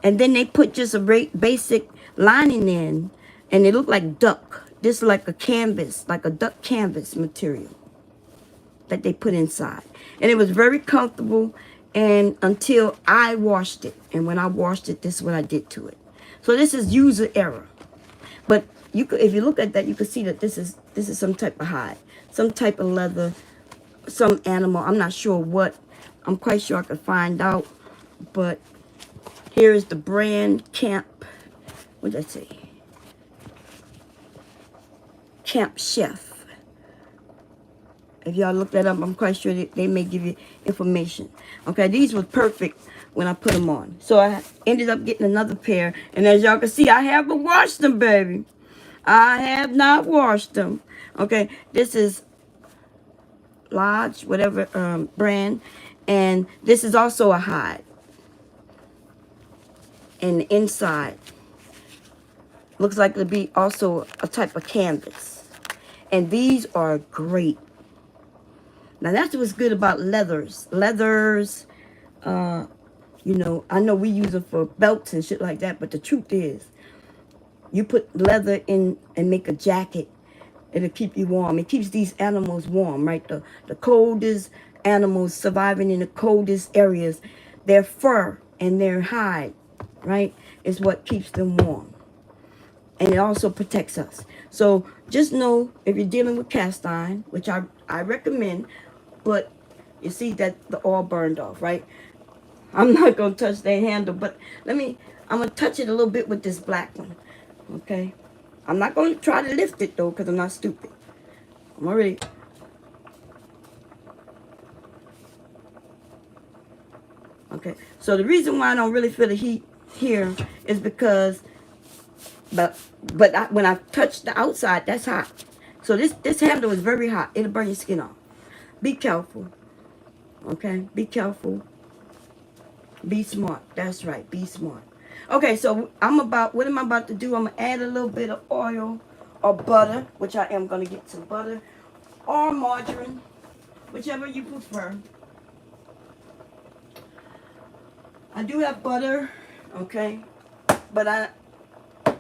And then they put just a basic lining in, and it looked like duck. This is like a canvas, like a duck canvas material that they put inside. And it was very comfortable, and until I washed it. And when I washed it, this is what I did to it. So this is user error. But you could, if you look at that, you can see that this is some type of hide, some type of leather, some animal. I'm not sure what. I'm quite sure I could find out. But here is the brand Camp. What did I say? Camp Chef. If y'all look that up, I'm quite sure they may give you information. Okay, these were perfect when I put them on. So I ended up getting another pair. And as y'all can see, I haven't washed them, baby. I have not washed them. Okay, this is Lodge, whatever brand. And this is also a hide. And the inside looks like it'll be also a type of canvas. And these are great. Now that's what's good about leathers. Leathers, you know, I know we use them for belts and shit like that, but the truth is, you put leather in and make a jacket, it'll keep you warm. It keeps these animals warm, right? The coldest animals surviving in the coldest areas, their fur and their hide, right, is what keeps them warm. And it also protects us. So just know, if you're dealing with cast iron, which I recommend, but you see that the oil burned off, right? I'm not going to touch that handle, but I'm going to touch it a little bit with this black one, okay? I'm not going to try to lift it, though, because I'm not stupid. I'm already... Okay, so the reason why I don't really feel the heat here is because... when I touch the outside, that's hot. So this handle is very hot. It'll burn your skin off. Be careful. Okay? Be careful. Be smart. That's right. Be smart. Okay, so what am I about to do? I'm going to add a little bit of oil or butter, which I am going to get some butter, or margarine, whichever you prefer. I do have butter, okay? But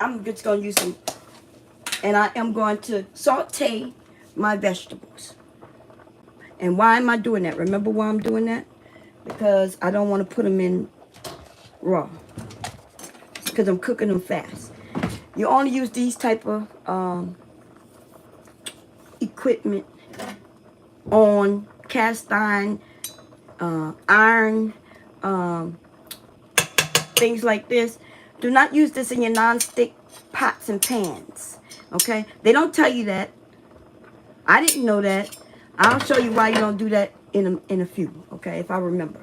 I'm just going to use some, and I am going to saute my vegetables. And why am I doing that? Remember why I'm doing that? Because I don't want to put them in raw. Because I'm cooking them fast. You only use these type of equipment on cast iron, iron, things like this. Do not use this in your non-stick pots and pans. Okay? They don't tell you that. I didn't know that. I'll show you why you don't do that in a few. Okay? If I remember.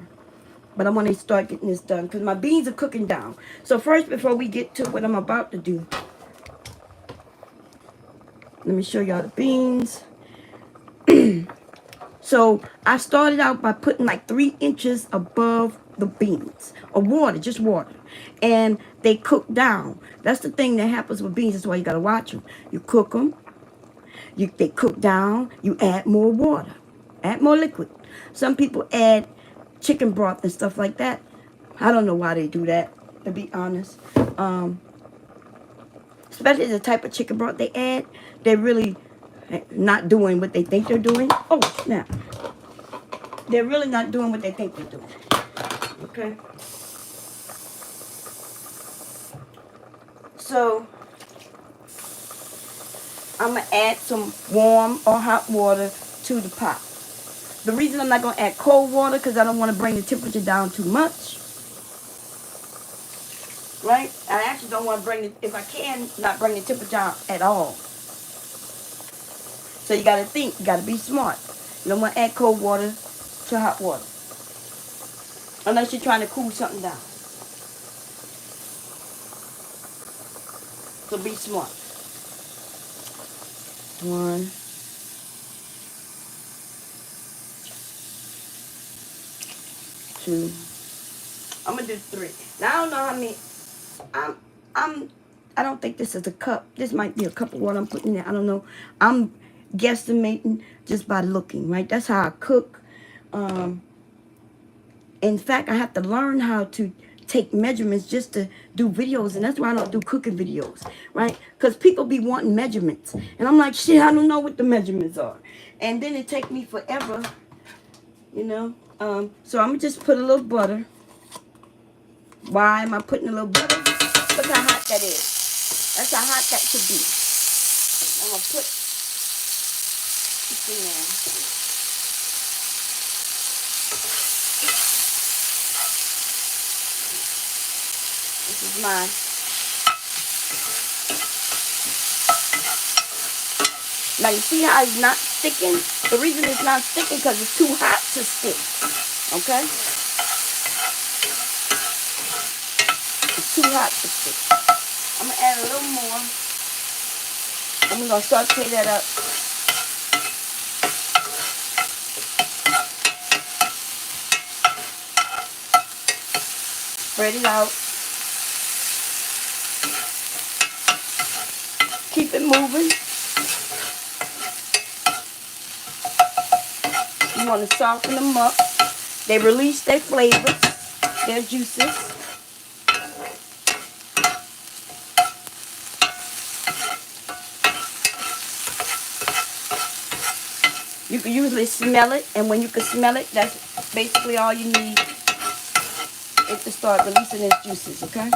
But I'm going to start getting this done because my beans are cooking down. So first, before we get to what I'm about to do, let me show y'all the beans. So I started out by putting like 3 inches above the beans. Or water, just water. And they cook down. That's the thing that happens with beans. That's why you got to watch them. You cook them. They cook down. You add more water. Add more liquid. Some people add chicken broth and stuff like that. I don't know why they do that, to be honest. Especially the type of chicken broth they add. They're really not doing what they think they're doing. Oh, snap. They're really not doing what they think they're doing. Okay? So, I'm going to add some warm or hot water to the pot. The reason I'm not going to add cold water because I don't want to bring the temperature down too much. Right? I actually don't want to bring it, if I can, not bring the temperature down at all. So you got to think, you got to be smart. You don't want to add cold water to hot water. Unless you're trying to cool something down. So be smart. 1, 2. I'm gonna do 3. Now I don't know how many. I'm. I don't think this is a cup. This might be a cup of water I'm putting in there. I don't know. I'm guesstimating just by looking. Right. That's how I cook. In fact, I have to learn how to take measurements just to do videos, and that's why I don't do cooking videos, right? Because people be wanting measurements, and I'm like, shit, I don't know what the measurements are, and then it take me forever, you know. So I'm gonna just put a little butter. Why am I putting a little butter? Look how hot that is. That's how hot that should be. I'm gonna put this in there. This is mine. Now you see how it's not sticking? The reason it's not sticking because it's too hot to stick. Okay? It's too hot to stick. I'm going to add a little more. And we're going to saute that up. Spread it out. Keep it moving. You want to soften them up. They release their flavors, their juices. You can usually smell it, and when you can smell it, that's basically all you need it to start releasing its juices, okay?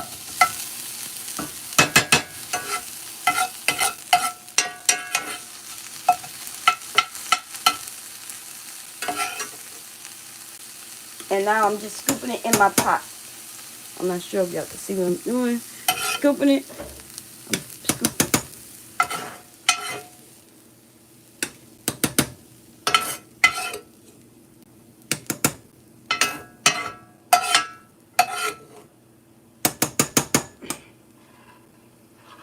And now I'm just scooping it in my pot. I'm not sure if y'all can see what I'm doing. Scooping it.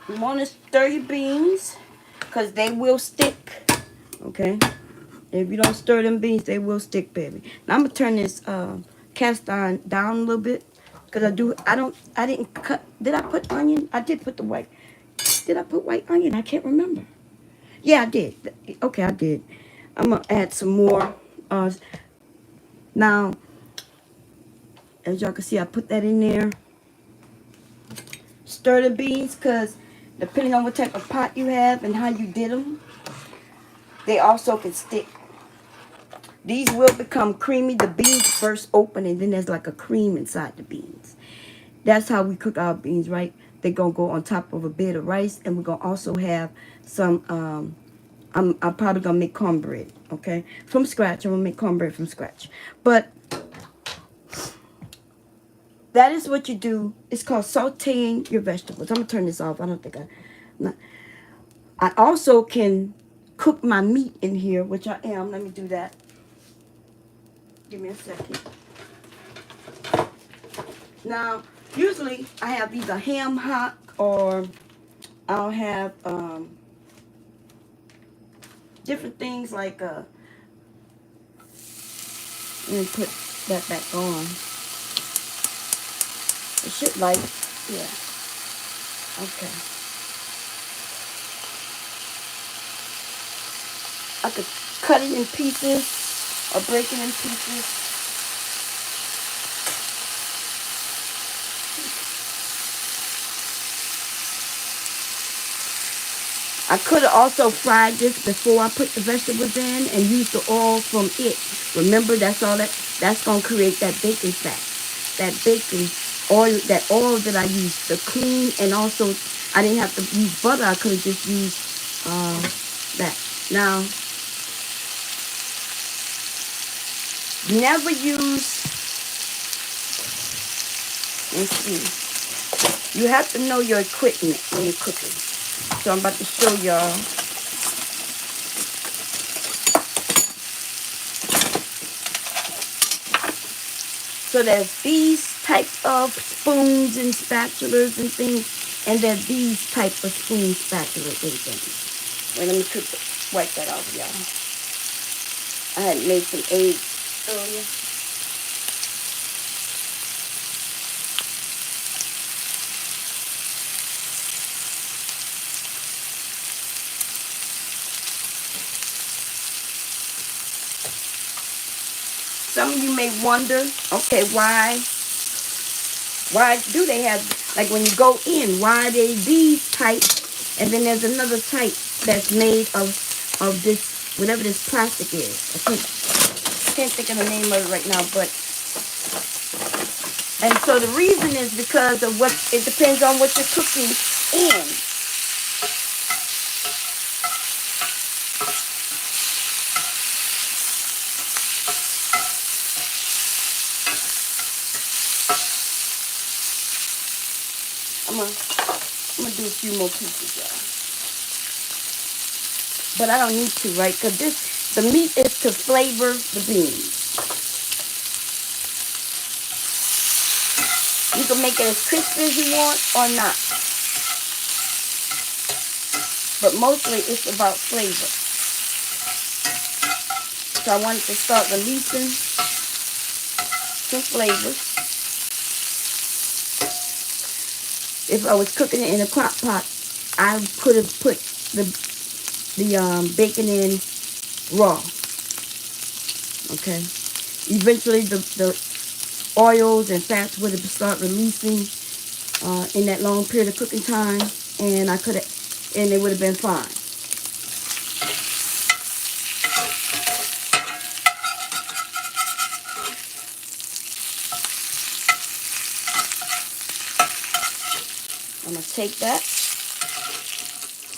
You want to stir your beans because they will stick. Okay? If you don't stir them beans, they will stick, baby. Now I'm gonna turn this cast iron down a little bit because I didn't cut. Did I put onion? I did put the white. Did I put white onion? I can't remember. Yeah, I did. Okay, I did. I'm gonna add some more. Now, as y'all can see, I put that in there. Stir the beans because depending on what type of pot you have and how you did them, they also can stick. These will become creamy. The beans burst open and then there's like a cream inside the beans. That's how we cook our beans, right? They're going to go on top of a bed of rice, and we're going to also have some, I'm probably going to make cornbread, okay? From scratch. I'm going to make cornbread from scratch. But that is what you do. It's called sauteing your vegetables. I'm going to turn this off. I don't think I also can cook my meat in here, which I am. Let me do that. Give me a second. Now, usually I have either ham hock or I'll have different things like let me put that back on. It should like, yeah. Okay. I could cut it in pieces or break it in pieces. I could have also fried this before I put the vegetables in and used the oil from it. Remember, that's going to create that bacon fat. That bacon oil, that oil that I used, the clean, and also I didn't have to use butter. I could have just used that. Now, never use, let's see, you have to know your equipment when you're cooking. So I'm about to show y'all. So there's these type of spoons and spatulas and things, and there's these type of spoon spatulas and things. Wait, let me wipe that off, y'all. I had made some eggs earlier. some of you may wonder, okay, why do they have, like when you go in, why are they these type, and then there's another type that's made of this, whatever this plastic is. I can't think of the name of it right now, but, and so the reason is because of what, it depends on what you're cooking in. I'm gonna do a few more pieces, y'all. But I don't need to, right? Because the meat is to flavor the beans. You can make it as crispy as you want or not. But mostly it's about flavor. So I wanted to start releasing some flavors. If I was cooking it in a crock pot, I could have put the bacon in raw. Okay. Eventually the oils and fats would have start releasing in that long period of cooking time, and I could have, and it would have been fine. I'm gonna take that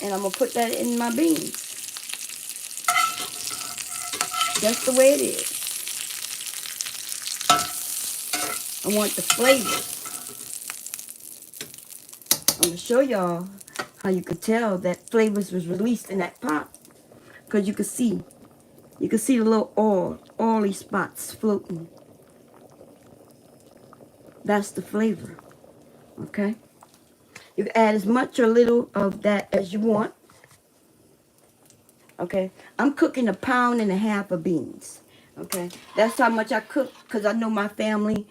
and I'm gonna put that in my beans. Just the way it is. I want the flavor. I'm gonna show y'all how you could tell that flavors was released in that pot, because you can see the little oily spots floating. That's the flavor. Okay. You can add as much or little of that as you want. Okay. I'm cooking 1.5 pounds of beans. Okay. That's how much I cook, because I know my family.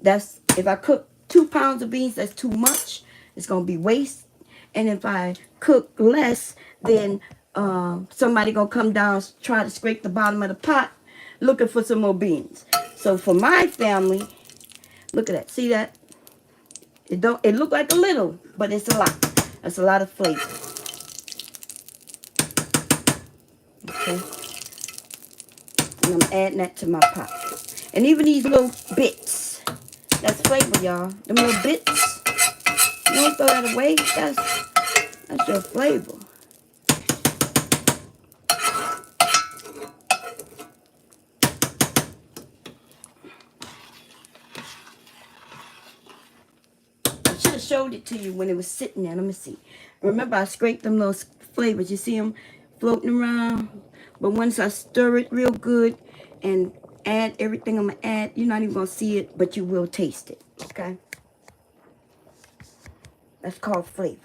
That's, if I cook 2 pounds of beans, that's too much. It's going to be waste. And if I cook less, then somebody going to come down, try to scrape the bottom of the pot, looking for some more beans. So for my family, look at that. See that? It look like a little, but it's a lot. That's a lot of flavor. Okay. And I'm adding that to my pot. And even these little bits, that's flavor, y'all. Them little bits, you don't throw that away. That's your flavor. I should have showed it to you when it was sitting there. Let me see. Remember, I scraped them little flavors. You see them floating around? But once I stir it real good and add everything I'm going to add, you're not even going to see it, but you will taste it. Okay? That's called flavor.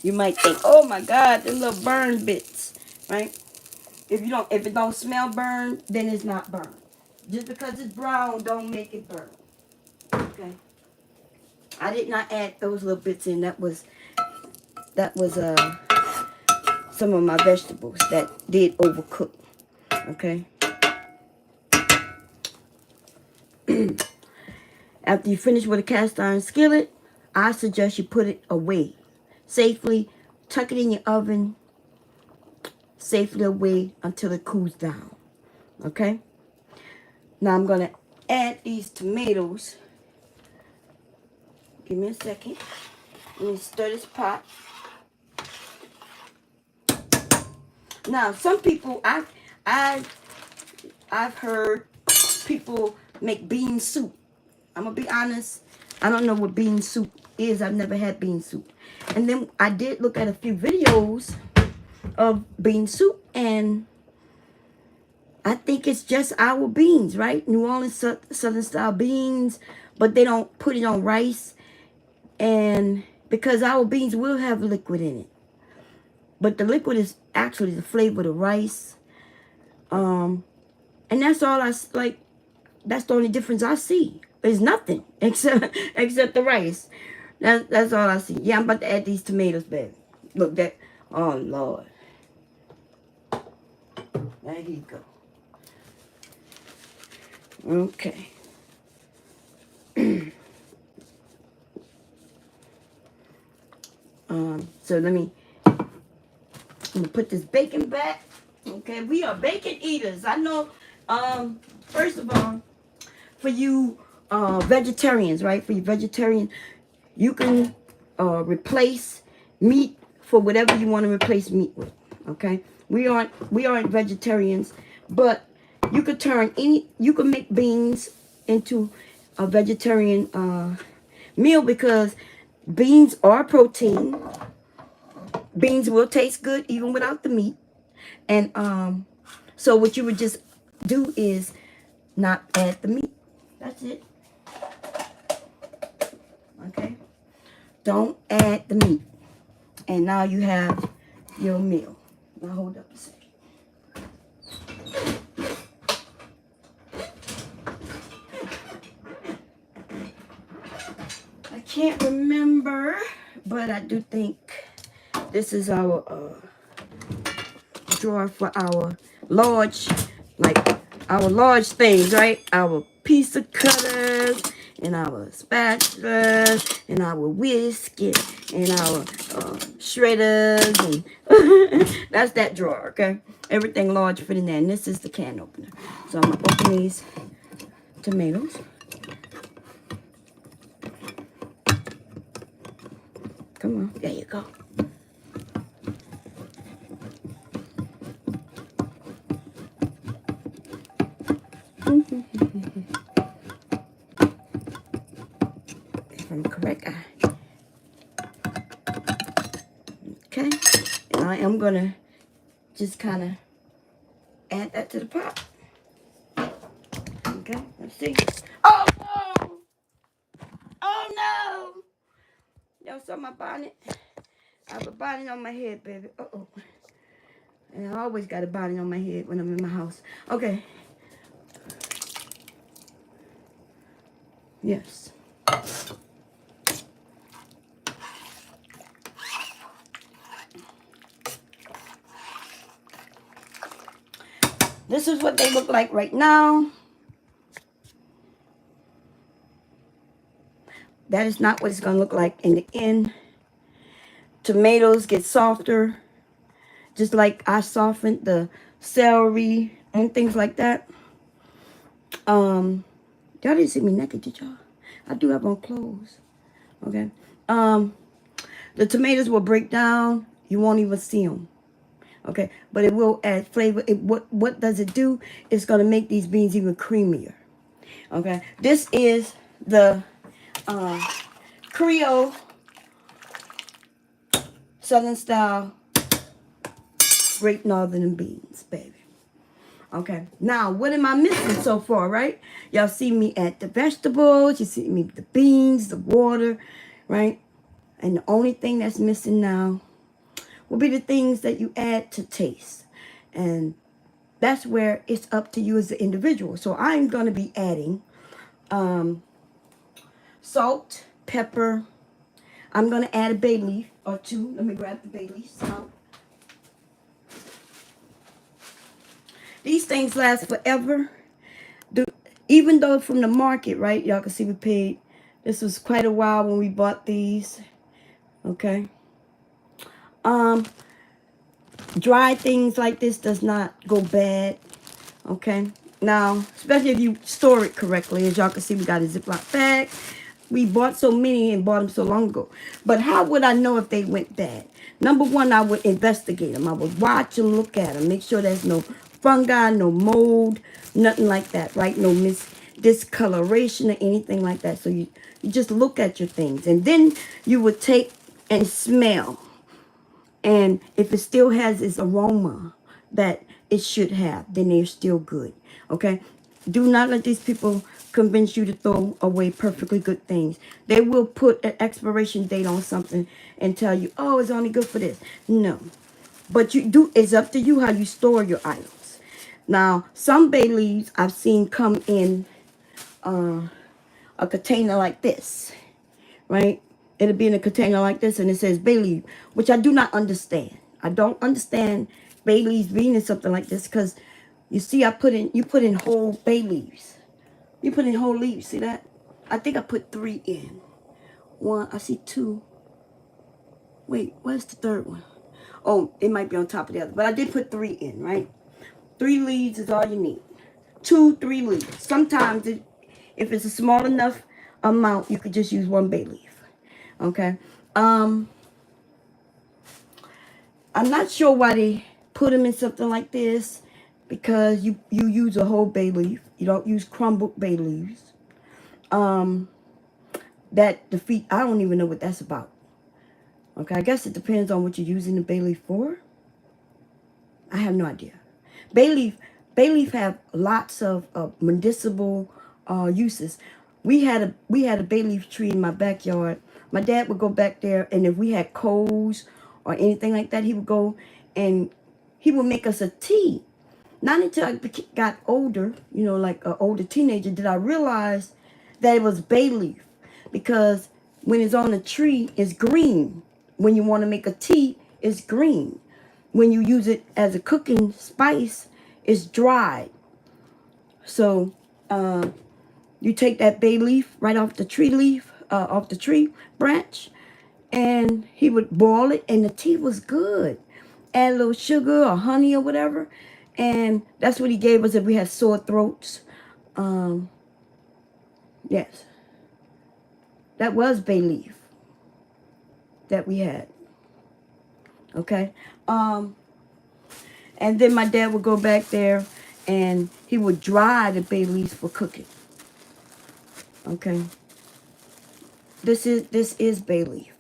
You might think, oh my God, the little burn bits, right? If it don't smell burned, then it's not burned. Just because it's brown, don't make it burn. Okay. I did not add those little bits in. That was some of my vegetables that did overcook. Okay. After you finish with a cast iron skillet, I suggest you put it away safely. Tuck it in your oven safely away until it cools down. Okay. Now I'm gonna add these tomatoes. Give me a second. Let me stir this pot. Now some people, I've heard people make bean soup. I'm gonna be honest, I don't know what bean soup is. I've never had bean soup. And then I did look at a few videos of bean soup, and I think it's just our beans, right? New Orleans Southern style beans, but they don't put it on rice, and because our beans will have liquid in it. But the liquid is actually the flavor of the rice. And that's all like, that's the only difference I see. There's nothing except the rice. That's all I see. Yeah, I'm about to add these tomatoes, baby. Look, that, oh Lord. There you go. Okay. So I'm gonna put this bacon back. Okay, we are bacon eaters. I know. First of all, for you vegetarians, right? For you vegetarian, you can replace meat for whatever you want to replace meat with. Okay, we aren't vegetarians, but you could you could make beans into a vegetarian meal because beans are protein. Beans will taste good even without the meat. And so what you would just do is not add the meat. That's it. Okay. Don't add the meat. And now you have your meal. Now hold up a second. I can't remember, but I do think this is our drawer for our large, our large things, right? Our pizza cutters and our spatulas and our whisk and our shredders and that's that drawer, okay? Everything large fit in there, and this is the can opener. So I'm gonna open these tomatoes. Come on, there you go. From the correct eye. Okay, and I am gonna just kind of add that to the pot. Okay, let's see. Oh no! Oh no! Y'all saw my bonnet? I have a bonnet on my head, baby. Uh-oh. And I always got a bonnet on my head when I'm in my house. Okay. Yes. This is what they look like right now. That is not what it's going to look like in the end. Tomatoes get softer, just like I softened the celery and things like that. Y'all didn't see me naked, did y'all? I do have on clothes. Okay. The tomatoes will break down. You won't even see them. Okay, but it will add flavor. What does it do? It's going to make these beans even creamier. Okay, this is the Creole Southern style Great Northern beans, baby. Okay, now what am I missing so far, right? Y'all see me add the vegetables. You see me the beans, the water, right? And the only thing that's missing now will be the things that you add to taste. And that's where it's up to you as an individual. So I'm going to be adding salt, pepper. I'm going to add a bay leaf or two. Let me grab the bay leaves out. These things last forever. Even though from the market, right? Y'all can see we paid. This was quite a while when we bought these. Okay. Dry things like this does not go bad. Okay. Now, especially if you store it correctly. As y'all can see, we got a Ziploc bag. We bought so many and bought them so long ago. But how would I know if they went bad? Number one, I would investigate them. I would watch and look at them. Make sure there's no fungi, no mold, nothing like that, right? No discoloration or anything like that. So you just look at your things. And then you would take and smell. And if it still has its aroma that it should have, then they're still good. Okay? Do not let these people convince you to throw away perfectly good things. They will put an expiration date on something and tell you, oh, it's only good for this. No. But it's up to you how you store your items. Now, some bay leaves I've seen come in a container like this, right? It'll be in a container like this and it says bay leaf, which I do not understand. I don't understand bay leaves being in something like this because You see, you put in whole bay leaves. You put in whole leaves. See that? I think I put 3 in. 1, I see 2. Wait, where's the third one? Oh, it might be on top of the other. But I did put 3 in, right? 3 leaves is all you need. 2, 3 leaves. Sometimes, if it's a small enough amount, you could just use 1 bay leaf. Okay? I'm not sure why they put them in something like this, because you use a whole bay leaf. You don't use crumbled bay leaves. That defeat, I don't even know what that's about. Okay, I guess it depends on what you're using the bay leaf for. I have no idea. Bay leaf have lots of medicinal uses. We had a bay leaf tree in my backyard. My dad would go back there, and if we had colds or anything like that, he would go and he would make us a tea. Not until I got older, like an older teenager, did I realize that it was bay leaf, because when it's on the tree, it's green. When you want to make a tea, it's green. When you use it as a cooking spice, it's dried. So you take that bay leaf right off the tree leaf, off the tree branch, and he would boil it, and the tea was good. Add a little sugar or honey or whatever, and that's what he gave us if we had sore throats. Yes, that was bay leaf that we had. Okay. And then my dad would go back there and he would dry the bay leaves for cooking. Okay. This is bay leaf.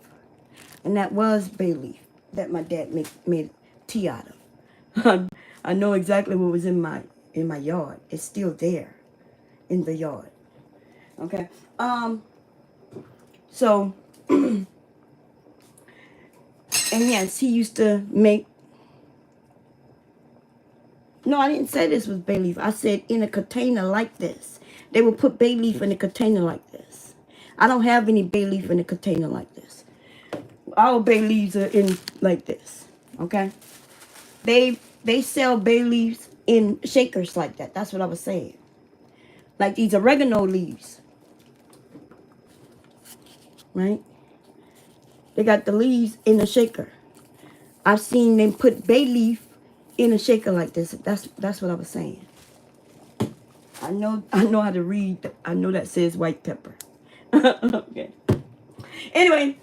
And that was bay leaf that my dad made tea out of. I know exactly what was in my yard. It's still there in the yard. Okay. So and yes, he used to make. No, I didn't say this was bay leaf. I said in a container like this. They would put bay leaf in a container like this. I don't have any bay leaf in a container like this. Our bay leaves are in like this. Okay? They sell bay leaves in shakers like that. That's what I was saying. Like these oregano leaves. Right? They got the leaves in a shaker. I've seen them put bay leaf in a shaker like this. That's what I was saying. I know how to read. I know that says white pepper. Okay. Anyway,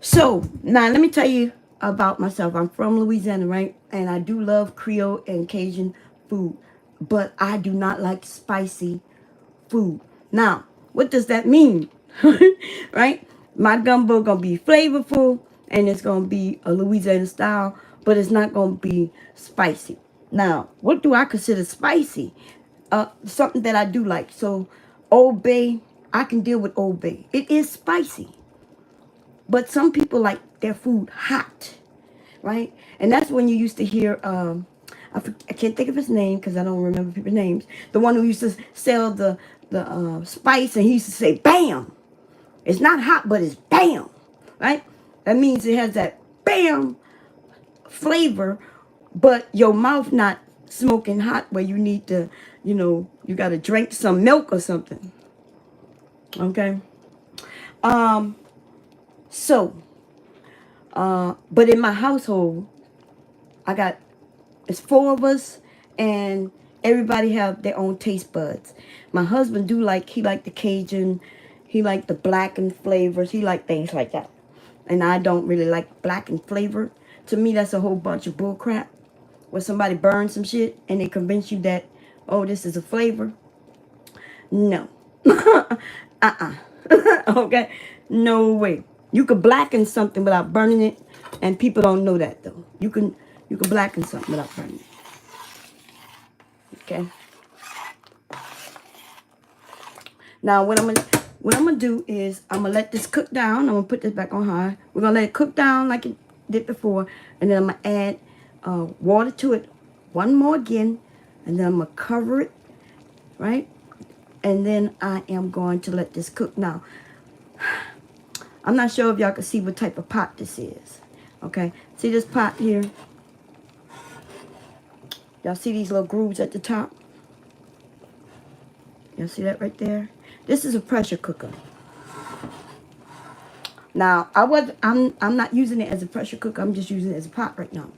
so now let me tell you about myself. I'm from Louisiana, right? And I do love Creole and Cajun food, but I do not like spicy food. Now, what does that mean? Right? My gumbo gonna be flavorful and it's gonna be a Louisiana style, but it's not gonna be spicy. Now, what do I consider spicy? Something that I do like. So, Old Bay, I can deal with Old Bay. It is spicy, but some people like their food hot, right? And that's when you used to hear, I can't think of his name because I don't remember people's names. The one who used to sell the spice, and he used to say, "Bam!" It's not hot, but it's bam, right? That means it has that bam flavor, but your mouth not smoking hot where you need to, you got to drink some milk or something. Okay. So, but in my household, it's 4 of us, and everybody have their own taste buds. My husband he like the Cajun, he like the blackened flavors, he like things like that. And I don't really like blackened flavor. To me, that's a whole bunch of bull crap. Where somebody burns some shit and they convince you that, oh, this is a flavor. No. Okay? No way. You could blacken something without burning it, and people don't know that though. You can blacken something without burning it. Okay? Now what I'm gonna do is I'm gonna let this cook down. I'm gonna put this back on high. We're gonna let it cook down like it did before, and then I'm gonna add water to it one more again, and then I'm gonna cover it, right? And then I am going to let this cook. Now, I'm not sure if y'all can see what type of pot this is. Okay, see this pot here? Y'all see these little grooves at the top? Y'all see that right there? This is a pressure cooker. Now, I'm not using it as a pressure cooker. I'm just using it as a pot right now.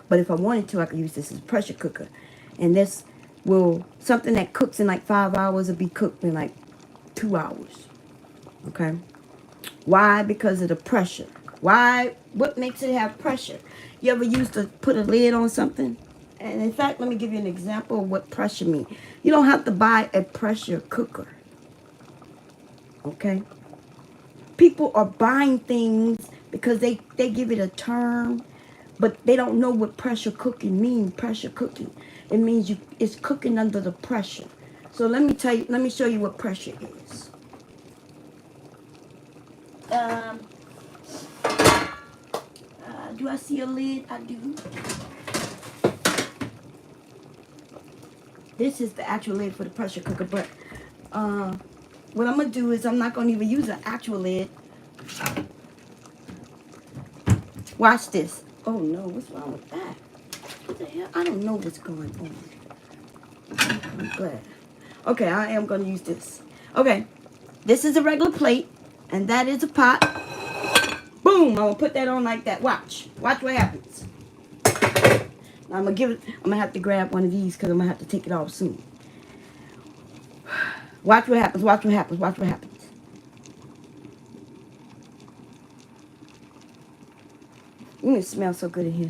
But if I wanted to, I could use this as a pressure cooker. And this will, something that cooks in like 5 hours will be cooked in like 2 hours. Okay? Why? Because of the pressure. Why? What makes it have pressure? You ever used to put a lid on something? And in fact, let me give you an example of what pressure means. You don't have to buy a pressure cooker. Okay? People are buying things because they give it a term, but they don't know what pressure cooking means. Pressure cooking, it means it's cooking under the pressure. So let me show you what pressure is. Do I see a lid? I do. This is the actual lid for the pressure cooker, but what I'm gonna do is I'm not gonna even use an actual lid. Watch this. Oh no, what's wrong with that? What the hell? I don't know what's going on. I'm glad. Okay, I am gonna use this. Okay, this is a regular plate, and that is a pot. Boom! I'm gonna put that on like that. Watch what happens. Now I'm gonna have to grab one of these because I'm gonna have to take it off soon. Watch what happens. Watch what happens. Watch what happens. It smells so good in here.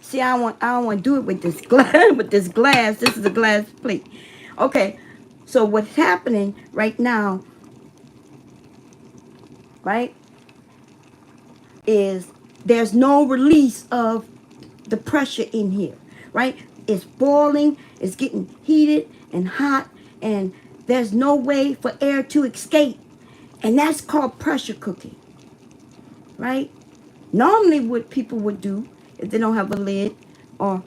See, I don't want to do it with this glass. With this glass, this is a glass plate. Okay, so what's happening right now, right, is there's no release of the pressure in here, right? It's boiling, it's getting heated and hot, and there's no way for air to escape, and that's called pressure cooking, right? Normally, what people would do if they don't have a lid, or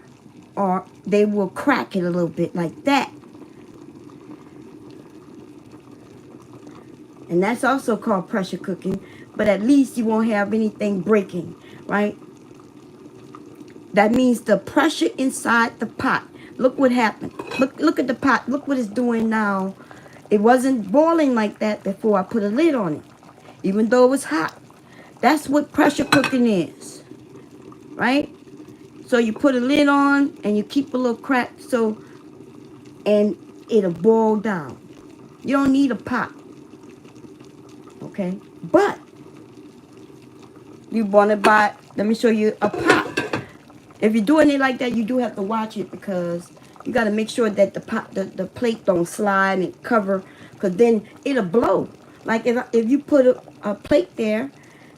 they will crack it a little bit like that. And that's also called pressure cooking, but at least you won't have anything breaking, right? That means the pressure inside the pot. Look what happened. Look at the pot. Look what it's doing now. It wasn't boiling like that before I put a lid on it, even though it was hot. That's what pressure cooking is, right? So you put a lid on and you keep a little crack and it'll boil down. You don't need a pot, okay? But you want to buy, let me show you a pot. If you're doing it like that, you do have to watch it because you got to make sure that the plate don't slide and cover, because then it'll blow. Like if you put a plate there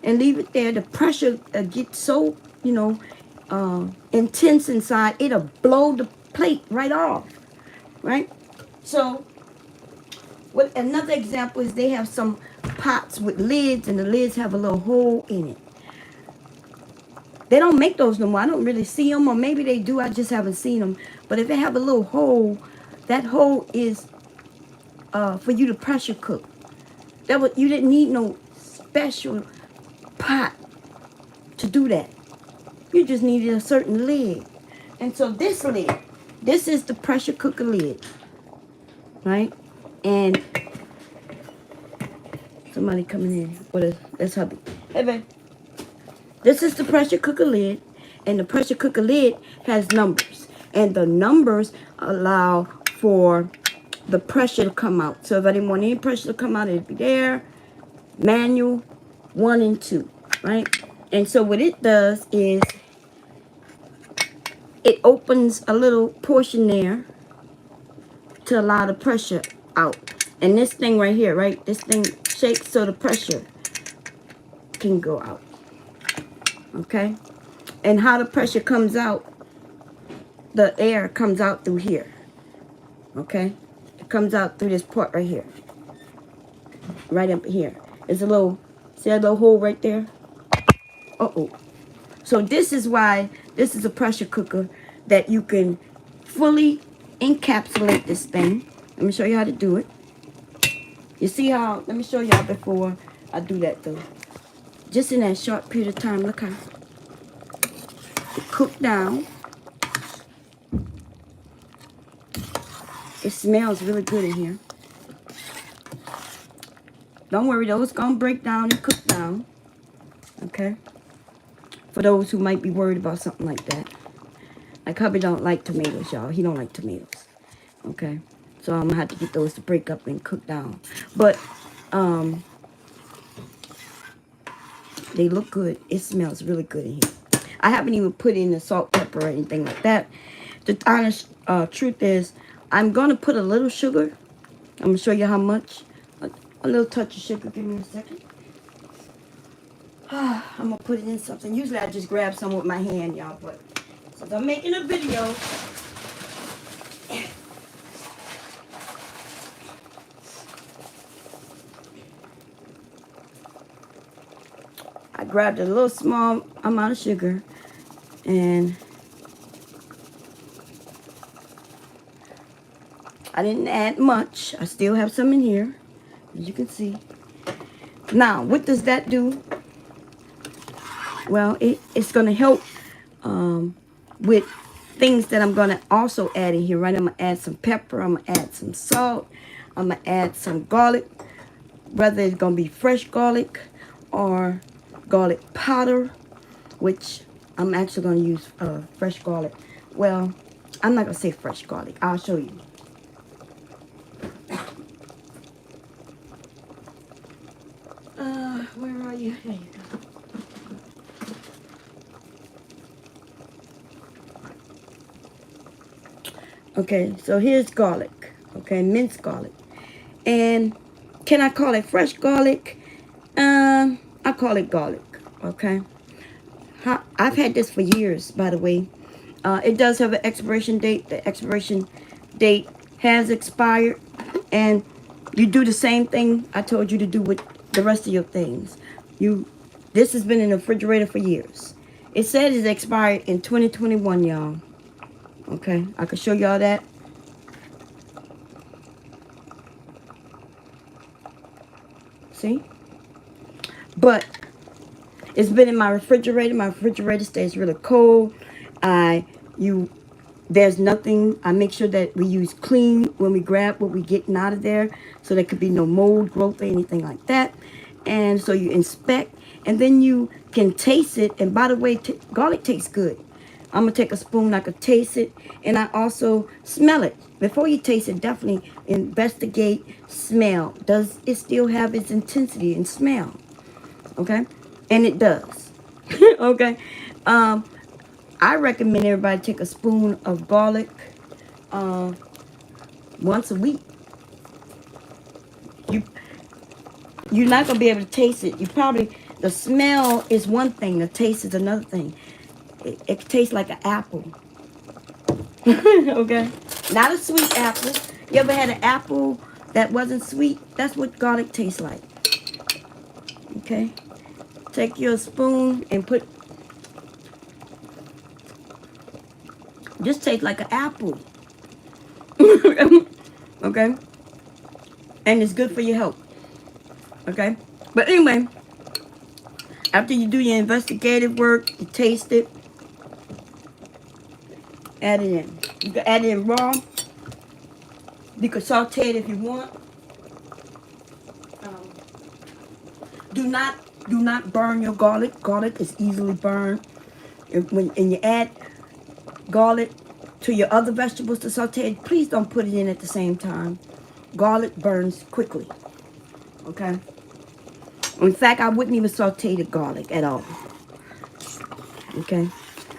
and leave it there, the pressure gets so, intense inside, it'll blow the plate right off, right? So what another example is, they have some pots with lids, and the lids have a little hole in it. They don't make those no more. I don't really see them, or maybe they do, I just haven't seen them. But if they have a little hole, that hole is for you to pressure cook. You didn't need no special pot to do that. You just needed a certain lid. And so this lid, this is the pressure cooker lid, right? And somebody coming in. That's hubby. Hey, babe. This is the pressure cooker lid, and the pressure cooker lid has numbers, and the numbers allow for the pressure to come out. So if I didn't want any pressure to come out, it'd be there. Manual 1 and 2, right? And so what it does is it opens a little portion there to allow the pressure out. And this thing right here, right? This thing shakes so the pressure can go out. Okay? And how the pressure comes out, the air comes out through here. Okay? It comes out through this part right here. Right up here. There's a little, see that little hole right there? Uh-oh. So this is why this is a pressure cooker, that you can fully encapsulate this thing. Let me show you how to do it. You see how, let me show y'all before I do that though. Just in that short period of time, look how it cooked down. It smells really good in here. Don't worry though, it's gonna break down and cook down. Okay? For those who might be worried about something like that. Like hubby don't like tomatoes, y'all. He don't like tomatoes. Okay? So I'm gonna have to get those to break up and cook down. But they look good. It smells really good in here. I haven't even put in the salt, pepper, or anything like that. The honest truth is, I'm gonna put a little sugar. I'm gonna show you how much. A little touch of sugar. Give me a second. I'm gonna put it in something. Usually I just grab some with my hand, y'all, but since I'm making a video, I grabbed a little small amount of sugar, and I didn't add much. I still have some in here, as you can see. Now, what does that do? Well, it's going to help with things that I'm going to also add in here, right? I'm going to add some pepper. I'm going to add some salt. I'm going to add some garlic, whether it's going to be fresh garlic or garlic powder, which I'm actually going to use fresh garlic. Well, I'm not going to say fresh garlic. I'll show you. Where are you? There you go. Okay, so here's garlic. Okay, minced garlic. And can I call it fresh garlic? I call it garlic. Okay. I've had this for years, by the way. It does have an expiration date. The expiration date has expired. And you do the same thing I told you to do with the rest of your things. This has been in the refrigerator for years. It said it's expired in 2021, y'all. Okay, I can show y'all that. See? But it's been in my refrigerator. My refrigerator stays really cold. There's nothing. I make sure that we use clean when we grab what we're getting out of there, so there could be no mold growth or anything like that. And so you inspect, and then you can taste it. And by the way, garlic tastes good. I'm going to take a spoon, I could taste it, and I also smell it. Before you taste it, definitely investigate, smell. Does it still have its intensity and smell? Okay? And it does. Okay? I recommend everybody take a spoon of garlic once a week. You're not going to be able to taste it. The smell is one thing, the taste is another thing. It tastes like an apple. Okay? Not a sweet apple. You ever had an apple that wasn't sweet? That's what garlic tastes like. Okay? Take your spoon and just tastes like an apple. Okay? And it's good for your health. Okay? But anyway, after you do your investigative work, you taste it, add it in. You can add it in raw. You can saute it if you want. Do not burn your garlic. Garlic is easily burned. When you add garlic to your other vegetables to saute, please don't put it in at the same time. Garlic burns quickly. Okay? In fact, I wouldn't even saute the garlic at all. Okay?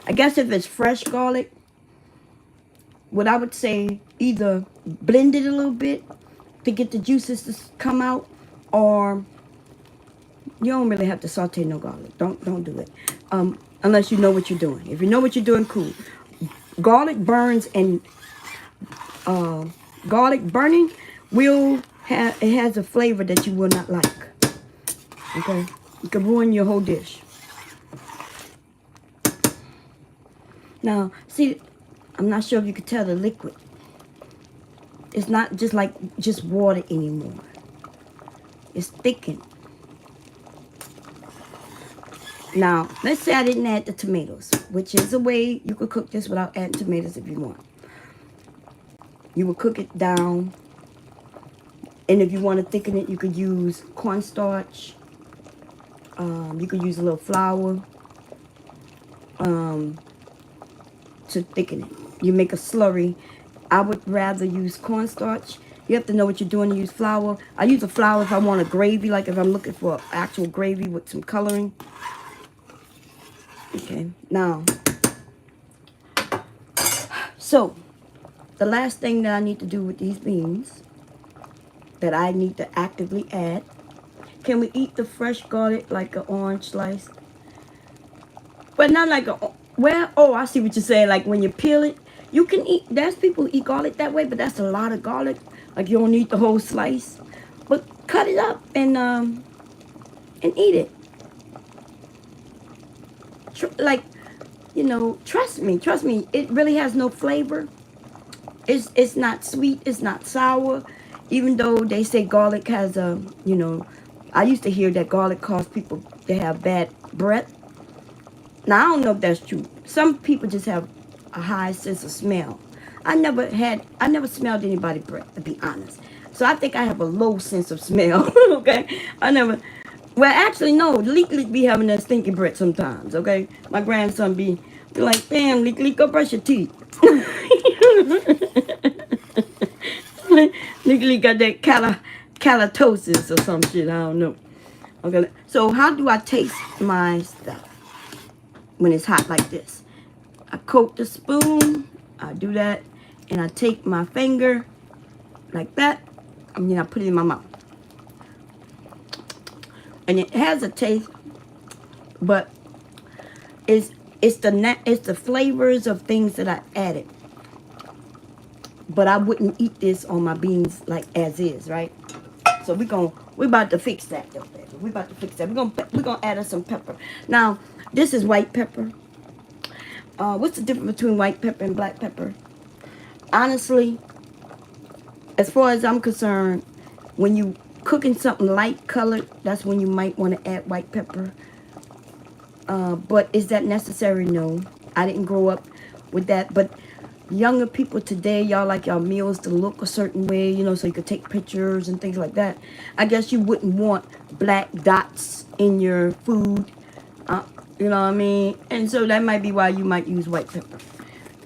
I guess if it's fresh garlic, what I would say, either blend it a little bit to get the juices to come out, or you don't really have to saute no garlic. Don't do it. Unless you know what you're doing. If you know what you're doing, cool. Garlic burns, and garlic burning has a flavor that you will not like. Okay? It can ruin your whole dish. Now, see, I'm not sure if you can tell the liquid. It's not just like just water anymore. It's thickened. Now, let's say I didn't add the tomatoes, which is a way you could cook this without adding tomatoes if you want. You would cook it down. And if you want to thicken it, you could use cornstarch. You could use a little flour to thicken it. You make a slurry. I would rather use cornstarch. You have to know what you're doing to use flour. I use a flour if I want a gravy, like if I'm looking for actual gravy with some coloring. Okay, now, so the last thing that I need to do with these beans that I need to actively add. Can we eat the fresh garlic like an orange slice? But not like a, well, oh, I see what you're saying. Like when you peel it, you can eat, there's people who eat garlic that way, but that's a lot of garlic. Like you don't need the whole slice. But cut it up and eat it. Like, you know, trust me, it really has no flavor. It's not sweet, it's not sour. Even though they say garlic has a, you know, I used to hear that garlic causes people to have bad breath. Now, I don't know if that's true. Some people just have a high sense of smell. I never smelled anybody's breath, to be honest. So I think I have a low sense of smell, okay? Well, actually, no. Leek be having that stinky breath sometimes, okay? My grandson be like, damn, Leek, go brush your teeth. Leek got that calatosis or some shit, I don't know. Okay, so how do I taste my stuff when it's hot like this? I coat the spoon, I do that, and I take my finger like that, and then I put it in my mouth. And it has a taste, but it's the flavors of things that I added. But I wouldn't eat this on my beans like as is, right? So we're about to fix that though, baby. We're about to fix that. We're gonna add us some pepper. Now, this is white pepper. What's the difference between white pepper and black pepper? Honestly, as far as I'm concerned, when you cooking something light colored, that's when you might want to add white pepper. But is that necessary? No. I didn't grow up with that. But younger people today, y'all like y'all meals to look a certain way, you know, so you could take pictures and things like that. I guess you wouldn't want black dots in your food. You know what I mean? And so that might be why you might use white pepper.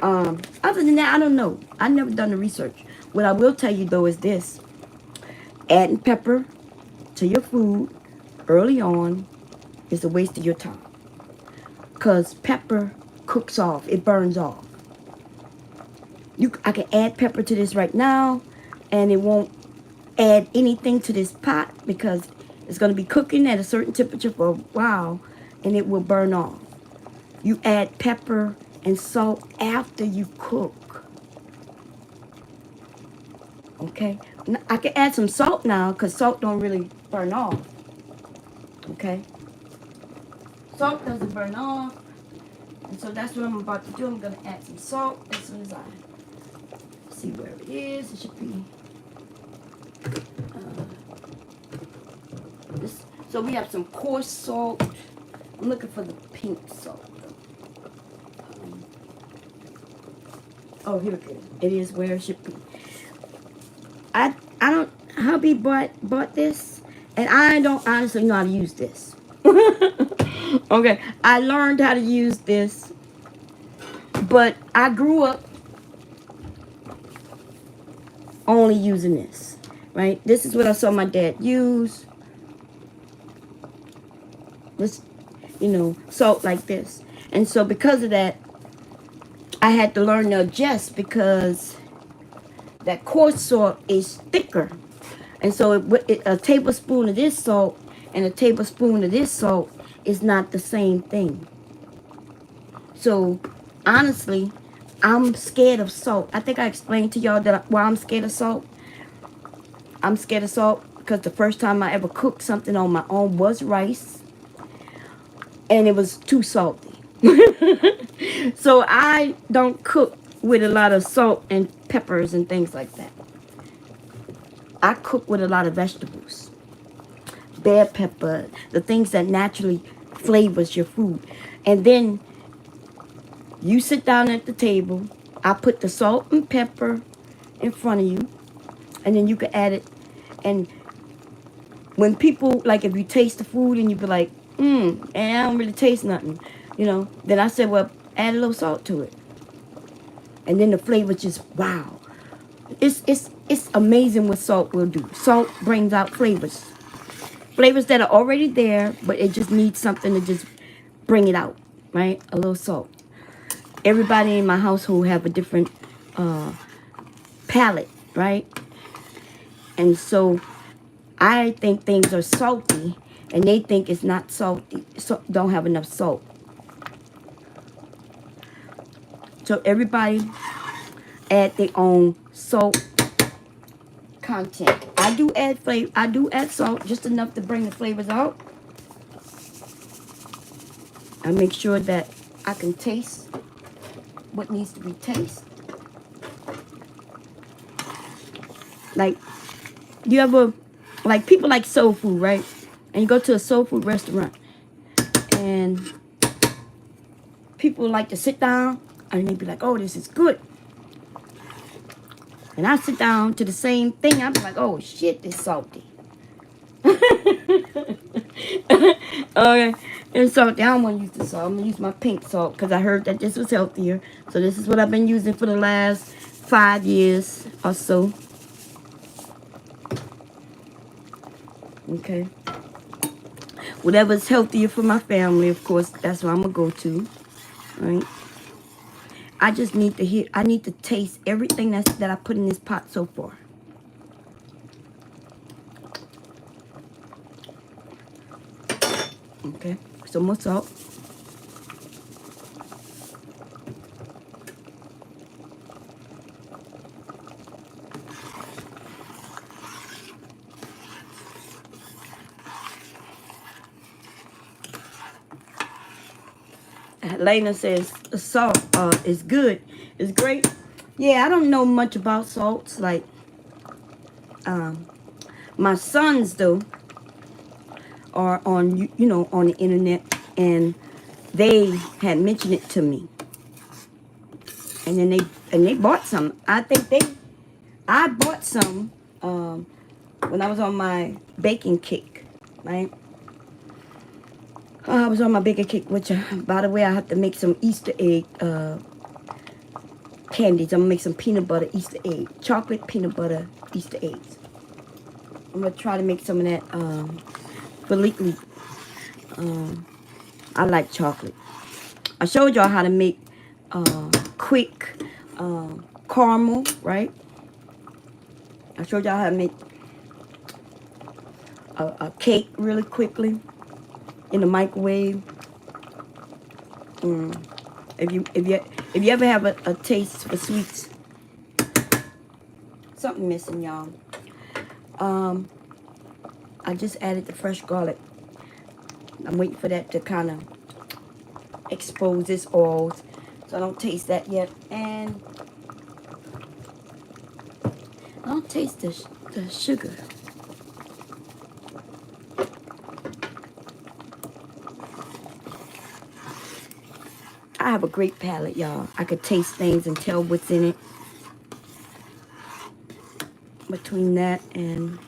Other than that, I don't know. I've never done the research. What I will tell you, though, is this. Adding pepper to your food early on is a waste of your time. Because pepper cooks off. It burns off. I can add pepper to this right now, and it won't add anything to this pot because it's going to be cooking at a certain temperature for a while, and it will burn off. You add pepper and salt after you cook. Okay? I can add some salt now because salt don't really burn off. Okay? Salt doesn't burn off. And so that's what I'm about to do. I'm going to add some salt as soon as I see where it is. It should be this. So we have some coarse salt. I'm looking for the pink salt. Oh, here it is. It is where it should be. I don't. Hubby bought this, and I don't honestly know how to use this. Okay, I learned how to use this, but I grew up only using this, right? This is what I saw my dad use. This, you know, salt like this. And so because of that, I had to learn to adjust because that coarse salt is thicker. And so a tablespoon of this salt and a tablespoon of this salt is not the same thing. So honestly, I'm scared of salt. I think I explained to y'all that why I'm scared of salt. I'm scared of salt because the first time I ever cooked something on my own was rice. And it was too salty. So I don't cook with a lot of salt and peppers and things like that. I cook with a lot of vegetables. bell pepper, the things that naturally flavors your food. And then you sit down at the table. I put the salt and pepper in front of you, and then you can add it. And when people, like if you taste the food and you be like, and I don't really taste nothing, then I said, well, add a little salt to it. And then the flavor just, wow. It's amazing what salt will do. Salt brings out flavors. Flavors that are already there, but it just needs something to just bring it out, right? A little salt. Everybody in my household have a different palate, right? And so I think things are salty, and they think it's not salty, so don't have enough salt. So everybody add their own salt content. I do add flavor. I do add salt, just enough to bring the flavors out. I make sure that I can taste what needs to be tasted. Like, you ever, like people like soul food, right? And you go to a soul food restaurant, and people like to sit down, and they be like, oh, this is good. And I sit down to the same thing, I'm like, oh shit, it's salty. Okay, it's salty. I don't want to use the salt. I'm gonna use my pink salt because I heard that this was healthier. So this is what I've been using for the last 5 years or so. Okay. Whatever's healthier for my family, of course, that's what I'm gonna go to. Right. I just need to hear. I need to taste everything that I put in this pot so far. Okay. Some more salt. Lena says salt is good. It's great. Yeah, I don't know much about salts. Like, my sons though are on on the internet, and they had mentioned it to me, and then they bought some. I bought some when I was on my baking kick, right? I was on my baking kick, which, by the way, I have to make some Easter egg candies. I'm going to make some peanut butter Easter egg. Chocolate peanut butter Easter eggs. I'm going to try to make some of that for Leakley. I like chocolate. I showed y'all how to make quick caramel, right? I showed y'all how to make a cake really quickly in the microwave. If you ever have a taste for sweets, something missing, y'all. I just added the fresh garlic. I'm waiting for that to kind of expose this oil, so I don't taste that yet. And I don't taste the sugar. I have a great palate, y'all. I could taste things and tell what's in it. Between that and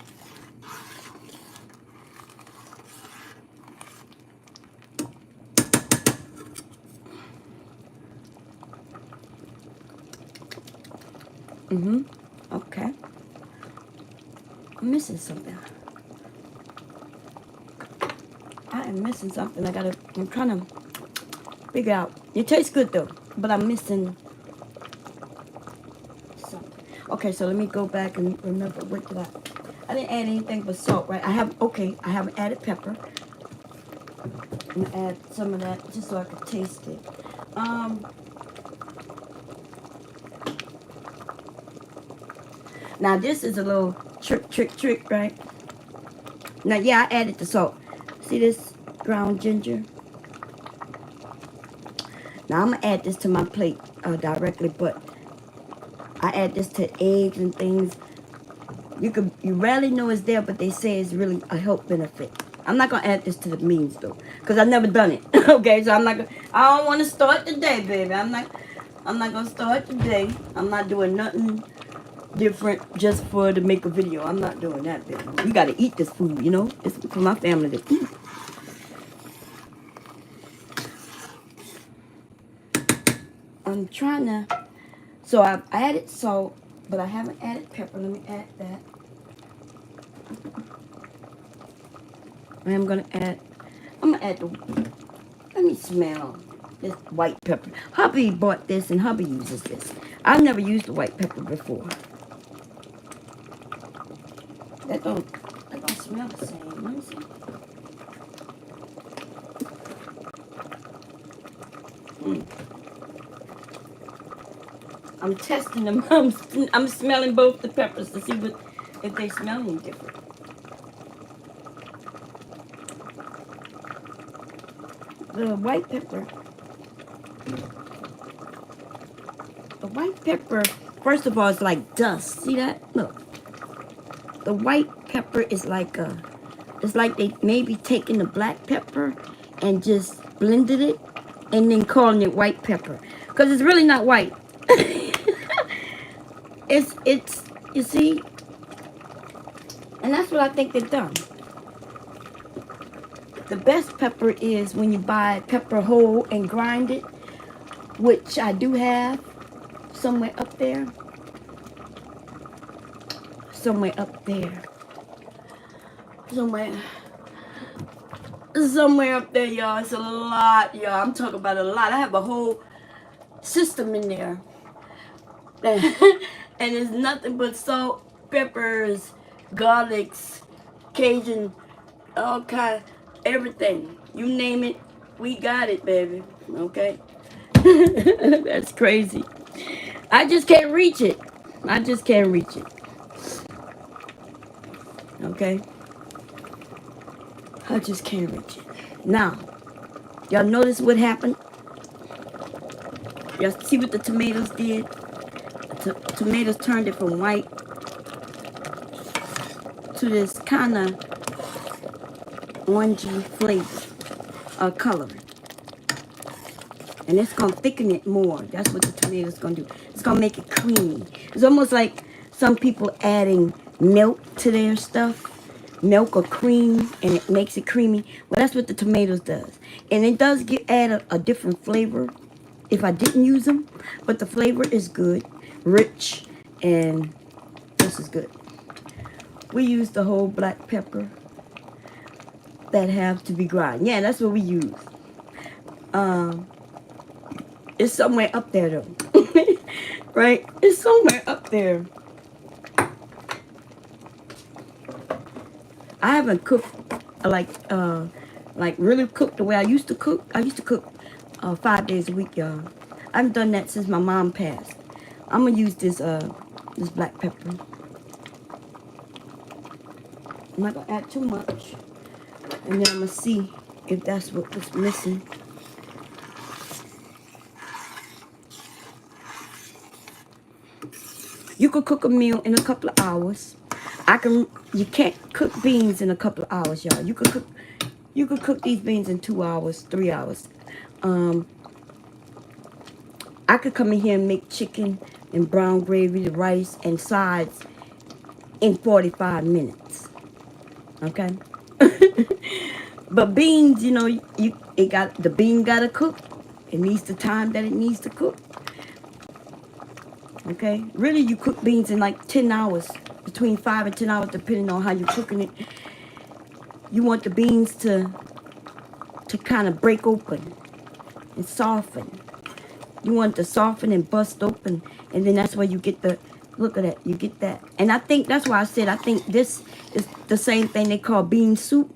okay. I'm missing something. I am missing something. I'm trying to figure out. It tastes good though, but I'm missing something. Okay, so let me go back and remember what did I didn't add anything but salt, right? I haven't added pepper. I'm gonna add some of that just so I can taste it. Now this is a little trick, right? Now, yeah, I added the salt. See this ground ginger? Now I'm gonna add this to my plate directly, but I add this to eggs and things. You rarely know it's there, but they say it's really a health benefit. I'm not gonna add this to the beans though, cause I've never done it. Okay, so I'm not gonna. I don't want to start today, baby. I'm not gonna start today. I'm not doing nothing different just for to make a video. I'm not doing that, baby. We gotta eat this food, you know. It's for my family to eat. I'm trying to. So I've added salt, but I haven't added pepper. Let me add that. I'm gonna add the, let me smell this white pepper. Hubby bought this and hubby uses this. I've never used the white pepper before. That don't smell the same. Let me see. I'm testing them. I'm smelling both the peppers to see if they smell any different. The white pepper, first of all, it's like dust. See that? Look. The white pepper is like it's like they maybe taking the black pepper and just blended it and then calling it white pepper. Because it's really not white. it's, you see? And that's what I think they've done. The best pepper is when you buy pepper whole and grind it, which I do have somewhere up there. Somewhere up there, y'all. It's a lot, y'all. I'm talking about a lot. I have a whole system in there. And it's nothing but salt, peppers, garlics, Cajun, all kind, everything. You name it, we got it, baby. Okay? That's crazy. I just can't reach it. Okay? I just can't reach it. Now, y'all notice what happened? Y'all see what the tomatoes did? Tomatoes turned it from white to this kind of orangey flavor, color. And it's going to thicken it more. That's what the tomatoes going to do. It's going to make it creamy. It's almost like some people adding milk to their stuff. Milk or cream, and it makes it creamy. Well, that's what the tomatoes does. And it does add a different flavor if I didn't use them. But the flavor is good, rich, and this is good. We use the whole black pepper that have to be ground. Yeah, that's what we use. It's somewhere up there though. Right? It's somewhere up there. I haven't cooked like really cooked the way I used to cook. I used to cook 5 days a week, y'all. I haven't done that since my mom passed. I'm gonna use this black pepper. I'm not gonna add too much, and then I'm gonna see if that's what was missing. You could cook a meal in a couple of hours. You can't cook beans in a couple of hours, y'all. You could cook these beans in 2 hours, 3 hours. I could come in here and make chicken and brown gravy, the rice, and sides in 45 minutes. Okay? But beans, you know, the bean gotta cook. It needs the time that it needs to cook. Okay? Really, you cook beans in like 10 hours. Between 5 and 10 hours, depending on how you're cooking it. You want the beans to kind of break open and soften. You want it to soften and bust open, and then that's where you get the, look at that, you get that. And I think that's why I said I think this is the same thing they call bean soup.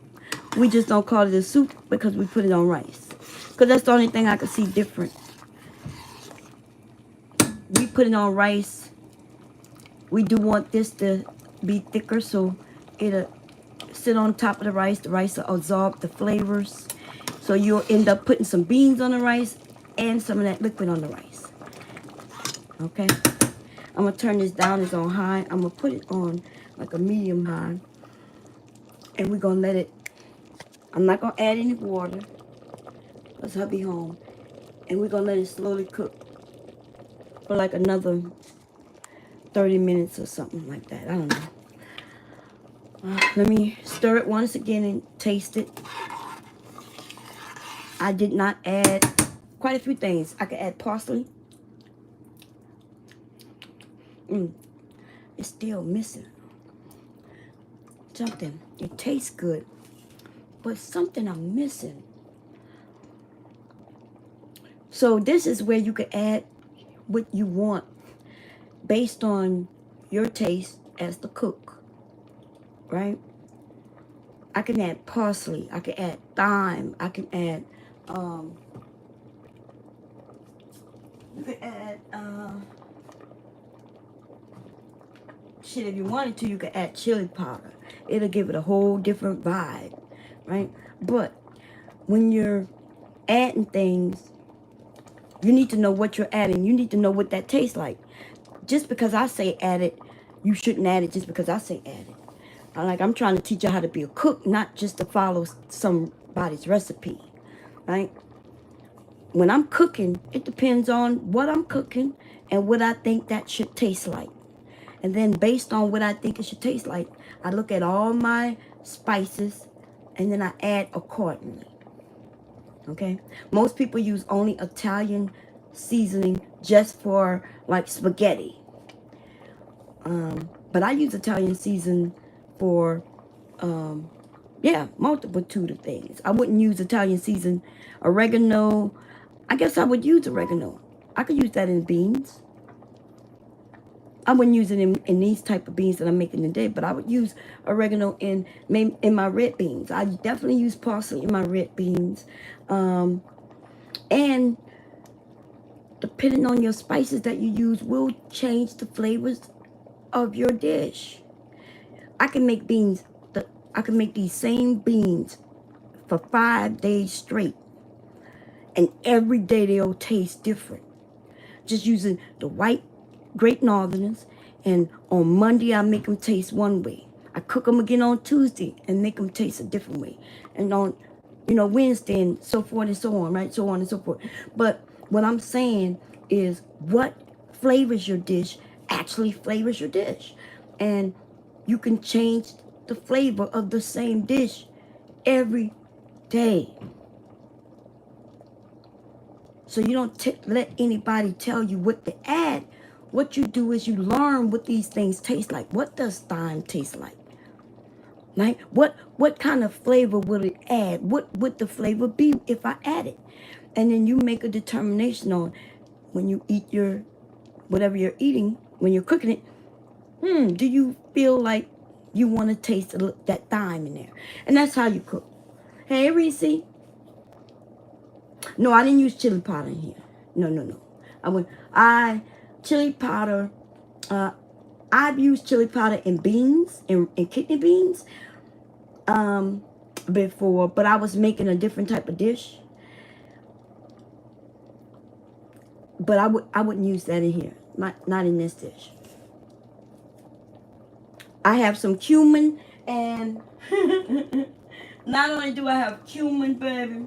We just don't call it a soup because we put it on rice. Because that's the only thing I could see different. We put it on rice. We do want this to be thicker, so it'll sit on top of the rice. The rice will absorb the flavors. So you'll end up putting some beans on the rice and some of that liquid on the rice. Okay? I'm going to turn this down. It's on high. I'm going to put it on like a medium high. And we're going to let it I'm not going to add any water because hubby home. And we're going to let it slowly cook for like another 30 minutes or something like that. I don't know. Let me stir it once again and taste it. I did not add quite a few things. I could add parsley. It's still missing something. It tastes good, but something I'm missing. So this is where you can add what you want based on your taste as the cook, right? I can add parsley. I can add thyme. I can add, you can add, shit, if you wanted to, you could add chili powder. It'll give it a whole different vibe, right? But when you're adding things, you need to know what you're adding. You need to know what that tastes like. Just because I say add it, you shouldn't add it just because I say add it. Like, I'm trying to teach you how to be a cook, not just to follow somebody's recipe, right? When I'm cooking, it depends on what I'm cooking and what I think that should taste like. And then based on what I think it should taste like, I look at all my spices and then I add accordingly. Okay? Most people use only Italian seasoning just for like spaghetti. But I use Italian season for, multitude of things. I wouldn't use Italian season, oregano. I guess I would use oregano. I could use that in beans. I wouldn't use it in these type of beans that I'm making today, but I would use oregano in my red beans. I definitely use parsley in my red beans. And depending on your spices that you use will change the flavors of your dish. I can make these same beans for 5 days straight. And every day they'll taste different. Just using the white Great Northerners, and on Monday I make them taste one way. I cook them again on Tuesday and make them taste a different way. And on, Wednesday and so forth and so on, right? So on and so forth. But what I'm saying is what flavors your dish actually flavors your dish. And you can change the flavor of the same dish every day. So you don't let anybody tell you what to add. What you do is you learn what these things taste like. What does thyme taste like? Like, what kind of flavor will it add? What would the flavor be if I add it? And then you make a determination on when you eat whatever you're eating, when you're cooking it, do you feel like you want to taste that thyme in there? And that's how you cook. Hey, Reese. No, I didn't use chili powder in here. No. Chili powder, I've used chili powder in beans, in kidney beans, before, but I was making a different type of dish. But I wouldn't use that in here, not in this dish. I have some cumin, and not only do I have cumin, baby,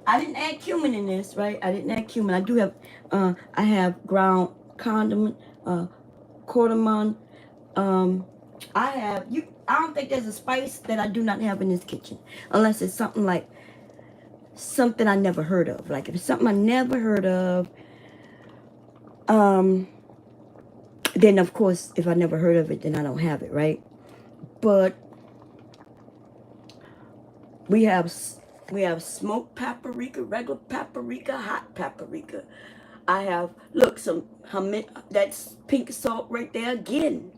I didn't add cumin in this, right? I didn't add cumin. I do have, I have ground condiment, cardamom. I don't think there's a spice that I do not have in this kitchen, unless it's something I never heard of. Like if it's something I never heard of, then of course, if I never heard of it, then I don't have it, right? But we have smoked paprika, regular paprika, hot paprika. I have, look, that's pink salt right there again.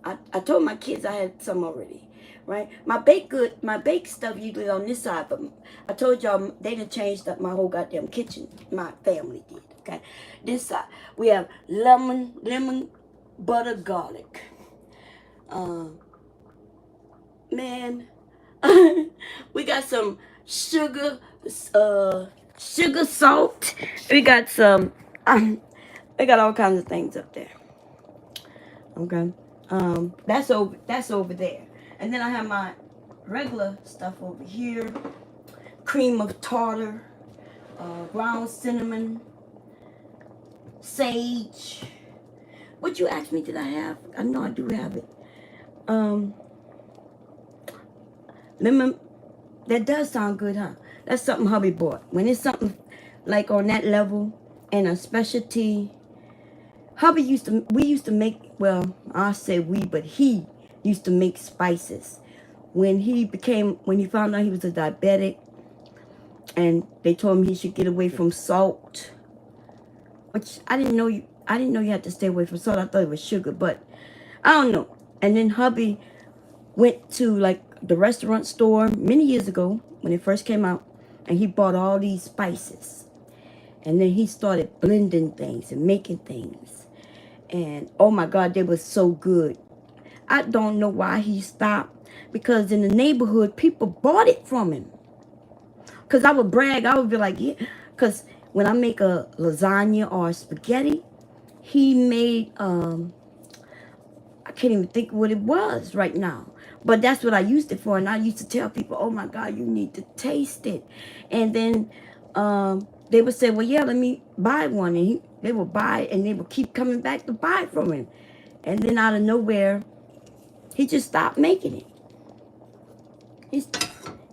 I told my kids I had some already, right? My baked stuff usually on this side, but I told y'all they done changed up my whole goddamn kitchen. My family did, okay? This side, we have lemon, butter, garlic. Man, we got some sugar, salt. We got some, we got all kinds of things up there. Okay, that's over there. And then I have my regular stuff over here. Cream of tartar, ground cinnamon, sage. What you asked me, did I have? I know I do have it. Lemon, that does sound good, huh? That's something hubby bought. When it's something like on that level and a specialty, hubby we used to make, well, I say we, but he used to make spices. When he found out he was a diabetic, and they told him he should get away from salt, which I didn't know you had to stay away from salt. I thought it was sugar, but I don't know. And then hubby went to like the restaurant store many years ago when it first came out, and he bought all these spices. And then he started blending things and making things. And oh my God, they were so good. I don't know why he stopped, because in the neighborhood, people bought it from him. Because I would brag, I would be like, yeah. Because when I make a lasagna or spaghetti, he made, I can't even think what it was right now. But that's what I used it for. And I used to tell people, oh my God, you need to taste it. And then they would say, well, yeah, let me buy one. And they would buy it, and they would keep coming back to buy it from him. And then out of nowhere, he just stopped making it.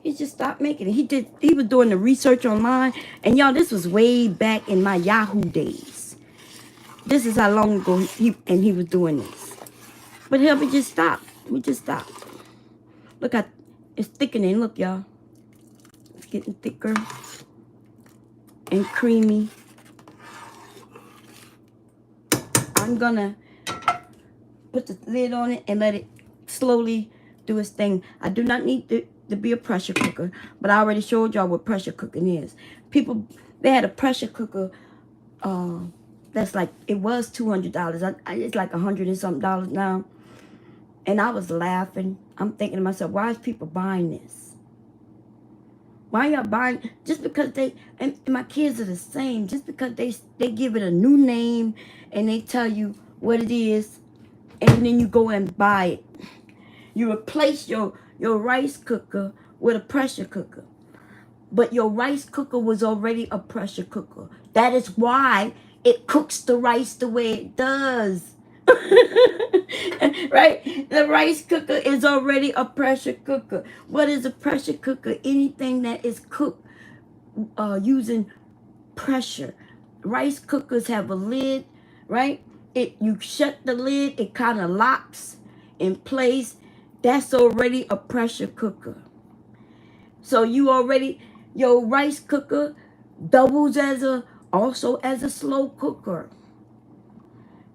He just stopped making it. He was doing the research online. And y'all, this was way back in my Yahoo days. This is how long ago he was doing this. But we just stopped. We just stopped. Look at it's thickening. Look, y'all. It's getting thicker and creamy. I'm gonna put the lid on it and let it slowly do its thing. I do not need to be a pressure cooker, but I already showed y'all what pressure cooking is. People, they had a pressure cooker that's like, it was $200. It's like $100 and something now. And I was laughing. I'm thinking to myself, why is people buying this? Why y'all buying? Just because and my kids are the same. Just because they give it a new name and they tell you what it is, and then you go and buy it. You replace your rice cooker with a pressure cooker. But your rice cooker was already a pressure cooker. That is why it cooks the rice the way it does. Right? The rice cooker is already a pressure cooker. What is a pressure cooker? Anything that is cooked using pressure. Rice cookers have a lid, right? You shut the lid, it kind of locks in place. That's already a pressure cooker. So your rice cooker doubles also as a slow cooker.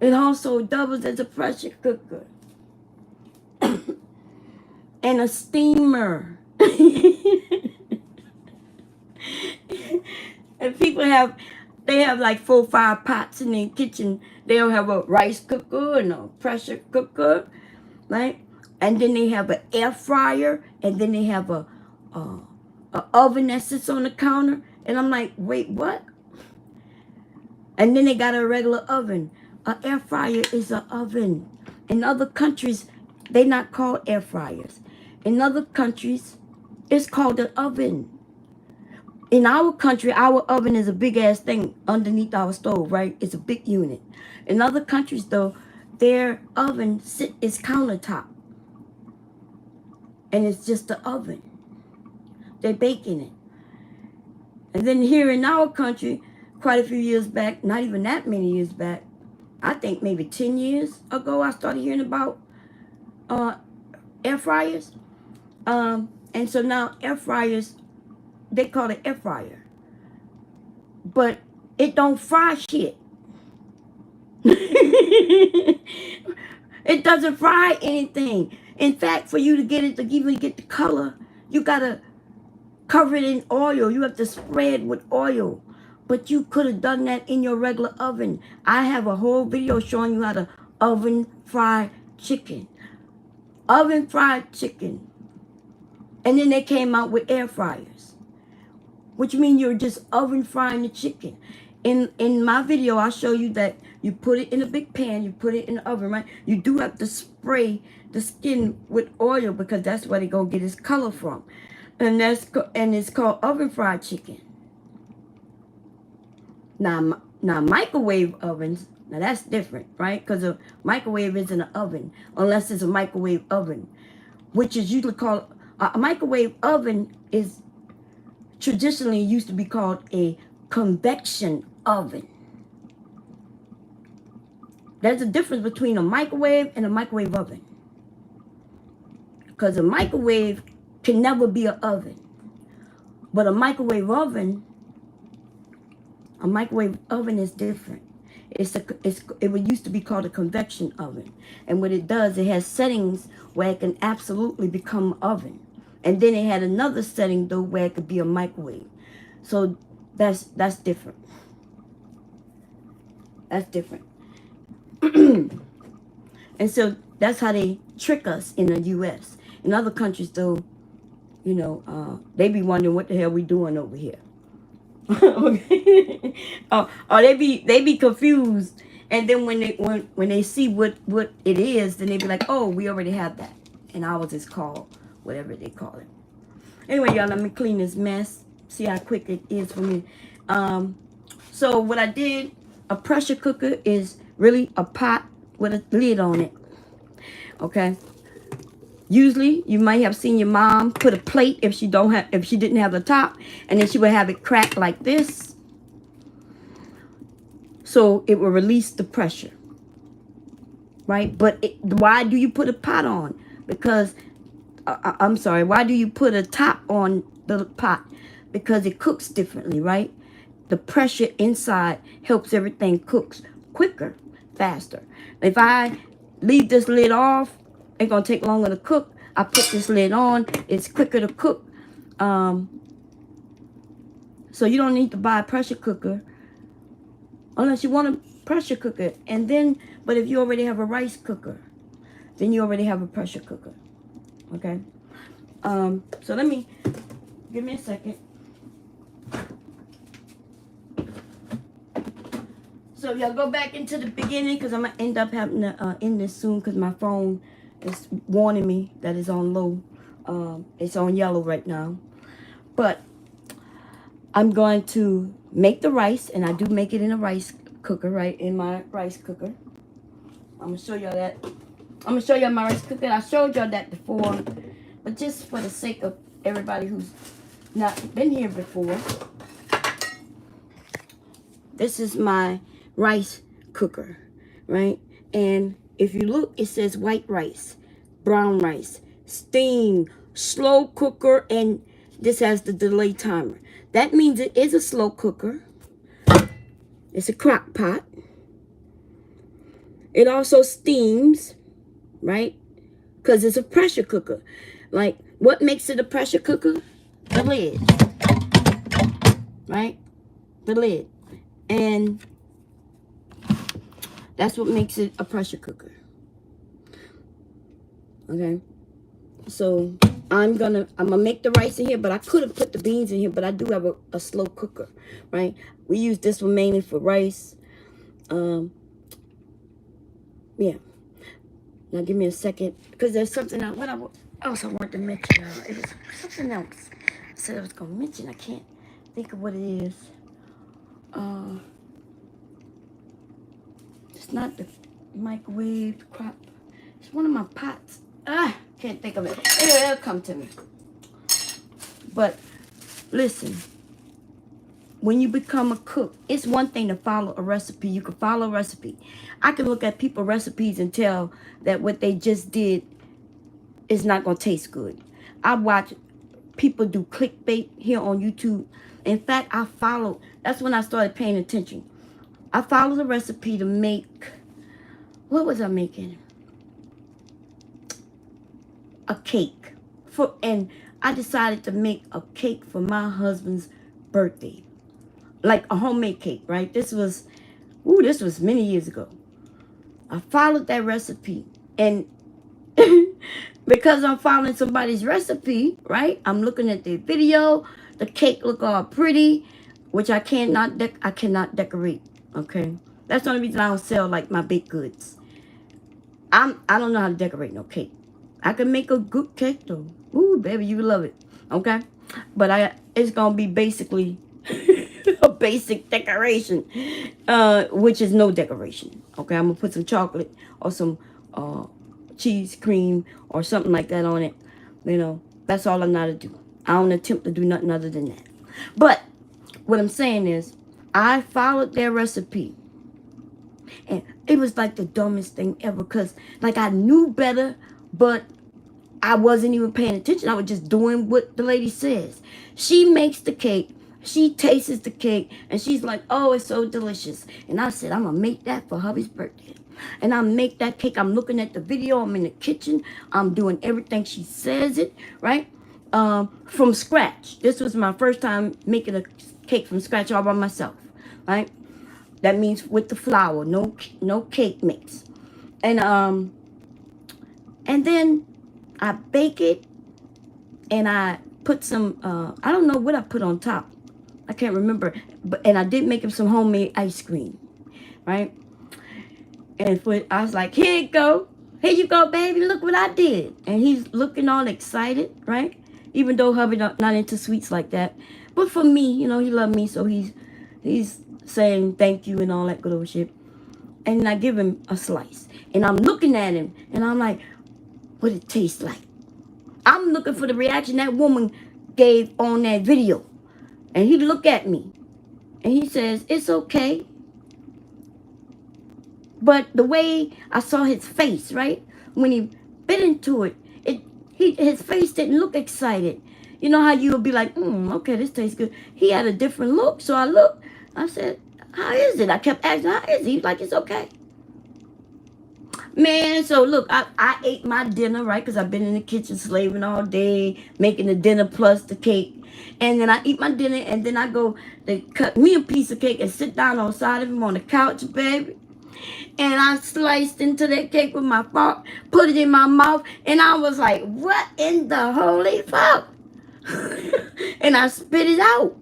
It also doubles as a pressure cooker. And a steamer. And people have like 4 or 5 pots in their kitchen. They'll have a rice cooker and a pressure cooker, right? And then they have an air fryer, and then they have a oven that sits on the counter. And I'm like, wait, what? And then they got a regular oven. An air fryer is an oven. In other countries, they're not called air fryers. In other countries, it's called an oven. In our country, our oven is a big ass thing underneath our stove, right? It's a big unit. In other countries, though, their oven is countertop. And it's just the oven. They're baking it. And then here in our country, quite a few years back, not even that many years back, I think maybe 10 years ago, I started hearing about air fryers. And so now air fryers, they call it air fryer. But it don't fry shit. It doesn't fry anything. In fact, for you to get it, to even get the color, you got to cover it in oil. You have to spread with oil. But you could have done that in your regular oven. I have a whole video showing you how to oven fry chicken. Oven fried chicken. And then they came out with air fryers, which means you're just oven frying the chicken. In my video, I'll show you that you put it in a big pan, you put it in the oven, right? You do have to spray the skin with oil because that's where they're gonna get its color from, and it's called oven fried chicken. Now microwave ovens, now that's different, right? Because a microwave isn't an oven unless it's a microwave oven, which is usually called a microwave oven is traditionally used to be called a convection oven. There's a difference between a microwave and a microwave oven. Because a microwave can never be an oven. But a microwave oven is different. It would used to be called a convection oven. And what it does, it has settings where it can absolutely become oven. And then it had another setting though where it could be a microwave. So that's different. That's different. And so that's how they trick us in the U.S. In other countries, though, you know, they be wondering what the hell we doing over here. Okay. Or they be confused, and then when they see what it is, then they be like, oh, we already have that, and ours is called whatever they call it. Anyway, y'all, let me clean this mess. See how quick it is for me. So what I did, a pressure cooker is really a pot with a lid on it. Okay. Usually, you might have seen your mom put a plate if she didn't have the top, and then she would have it cracked like this, so it will release the pressure, right? But why do you put a pot on? Because I'm sorry, why do you put a top on the pot? Because it cooks differently, right? The pressure inside helps everything cooks quicker, faster. If I leave this lid off, it's gonna take longer to cook. I put this lid on, it's quicker to cook. So you don't need to buy a pressure cooker unless you want a pressure cooker. And then, but if you already have a rice cooker, then you already have a pressure cooker. Okay. So give me a second. So y'all go back into the beginning because I'm gonna end up having to end this soon because my phone is warning me that it's on low. It's on yellow right now. But I'm going to make the rice, and I do make it in a rice cooker, right? In my rice cooker. I'm gonna show y'all that. I'm gonna show y'all my rice cooker. I showed y'all that before, but just for the sake of everybody who's not been here before, this is my rice cooker, right? And if you look, it says white rice, brown rice, steam, slow cooker, and this has the delay timer. That means it is a slow cooker. It's a crock pot. It also steams, right? Because it's a pressure cooker. Like, what makes it a pressure cooker? The lid, right? The lid. And that's what makes it a pressure cooker. Okay. So I'm gonna make the rice in here, but I could have put the beans in here, but I do have a slow cooker, right? We use this one mainly for rice. Yeah. Now give me a second, because there's something else. What else I want to mention? It was something else I said I was gonna mention. I can't think of what it is. It's not the microwave crop. It's one of my pots. Can't think of it. Anyway, it'll come to me. But listen, when you become a cook, it's one thing to follow a recipe. You can follow a recipe. I can look at people's recipes and tell that what they just did is not going to taste good. I watch people do clickbait here on YouTube. In fact, that's when I started paying attention. I followed a recipe to make, what was I making? A cake. And I decided to make a cake for my husband's birthday. Like a homemade cake, right? This was many years ago. I followed that recipe. And because I'm following somebody's recipe, right? I'm looking at their video. The cake look all pretty. which I cannot decorate. Okay, that's the only reason I don't sell like my baked goods. I don't know how to decorate no cake. I can make a good cake though. Ooh, baby, you love it. Okay, but it's gonna be basically a basic decoration, which is no decoration. Okay, I'm gonna put some chocolate or some cheese cream or something like that on it. You know, that's all I know how to do. I don't attempt to do nothing other than that. But what I'm saying is, I followed their recipe. And it was like the dumbest thing ever, because like I knew better, but I wasn't even paying attention. I was just doing what the lady says. She makes the cake. She tastes the cake. And she's like, oh, it's so delicious. And I said, I'm going to make that for hubby's birthday. And I make that cake. I'm looking at the video. I'm in the kitchen. I'm doing everything she says it, right? From scratch. This was my first time making a cake from scratch all by myself, right? That means with the flour, no cake mix. And then I bake it, and I put some I don't know what I put on top. I can't remember. And I did make him some homemade ice cream, right? And I was like, here you go. Here you go, baby. Look what I did. And he's looking all excited, right? Even though hubby not into sweets like that. But for me, you know, he loved me, so he's saying thank you and all that good old shit. And I give him a slice. And I'm looking at him, and I'm like, what it tastes like. I'm looking for the reaction that woman gave on that video. And he looked at me, and he says, it's okay. But the way I saw his face, right, when he bit into it, his face didn't look excited. You know how you would be like, okay, this tastes good. He had a different look. So I looked. I said, how is it? I kept asking, how is it? He was like, it's okay. Man, so look, I ate my dinner, right? Because I've been in the kitchen slaving all day, making the dinner plus the cake. And then I eat my dinner, and then I go, they cut me a piece of cake and sit down on the side of him on the couch, baby. And I sliced into that cake with my fork, put it in my mouth, and I was like, what in the holy fuck? And I spit it out.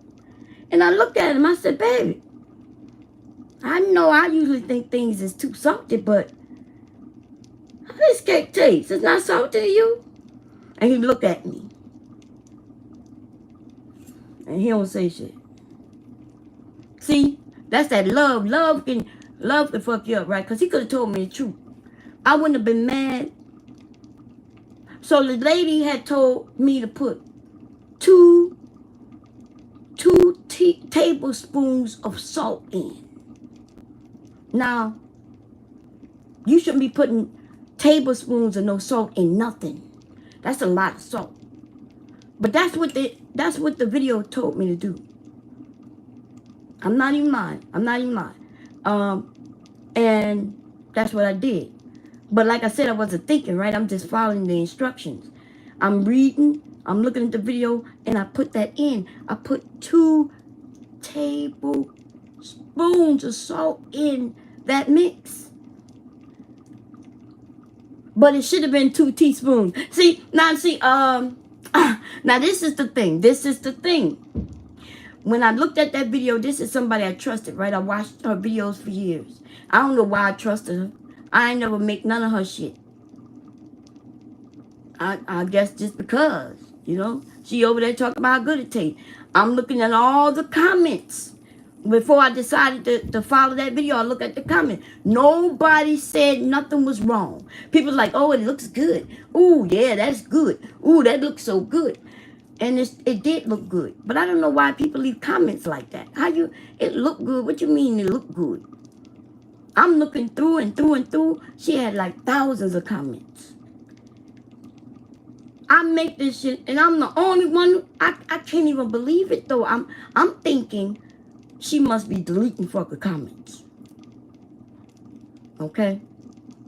And I looked at him, I said, baby, I know I usually think things is too salty, but how this cake taste? It's not salty to you? And he looked at me. And he don't say shit. See, that's that love. Love can fuck you up, right? Because he could have told me the truth. I wouldn't have been mad. So the lady had told me to put two tablespoons of salt in. Now, you shouldn't be putting tablespoons of no salt in nothing. That's a lot of salt. But that's what the video told me to do. I'm not even lying. And that's what I did. But like I said, I wasn't thinking, right? I'm just following the instructions. I'm reading, I'm looking at the video, and I put that in. I put 2 tablespoons of salt in that mix. But it should have been 2 teaspoons. Now this is the thing. When I looked at that video, this is somebody I trusted, right? I watched her videos for years. I don't know why I trusted her. I ain't never make none of her shit. I guess just because, you know, she over there talking about how good it tastes. I'm looking at all the comments. Before I decided to follow that video, I look at the comments. Nobody said nothing was wrong. People like, oh, it looks good. Ooh, yeah, that's good. Ooh, that looks so good. And it did look good. But I don't know why people leave comments like that. It looked good? What you mean it looked good? I'm looking through and through and through. She had like thousands of comments. I make this shit, and I'm the only one. I can't even believe it, though. I'm thinking she must be deleting fucking comments. Okay?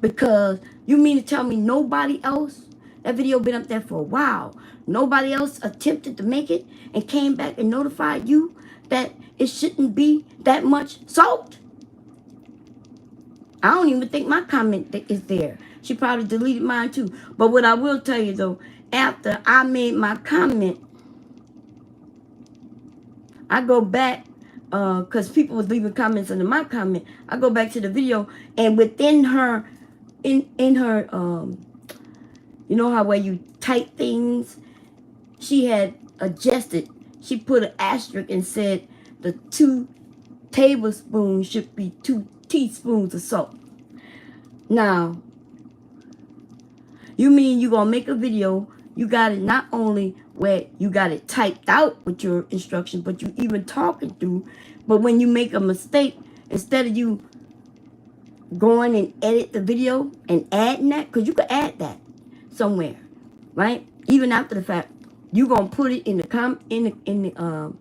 Because you mean to tell me nobody else? That video been up there for a while. Nobody else attempted to make it and came back and notified you that it shouldn't be that much salt? I don't even think my comment is there. She probably deleted mine too. But what I will tell you though, after I made my comment, I go back, because people was leaving comments under my comment. I go back to the video, and within her, in her, you know how where you type things, she had adjusted. She put an asterisk and said the 2 tablespoons should be 2 teaspoons of salt. Now, you mean you gonna make a video, you got it not only where you got it typed out with your instructions, but you even talking through. But when you make a mistake, instead of you going and edit the video and adding that, because you could add that somewhere, right? Even after the fact, you gonna put it in the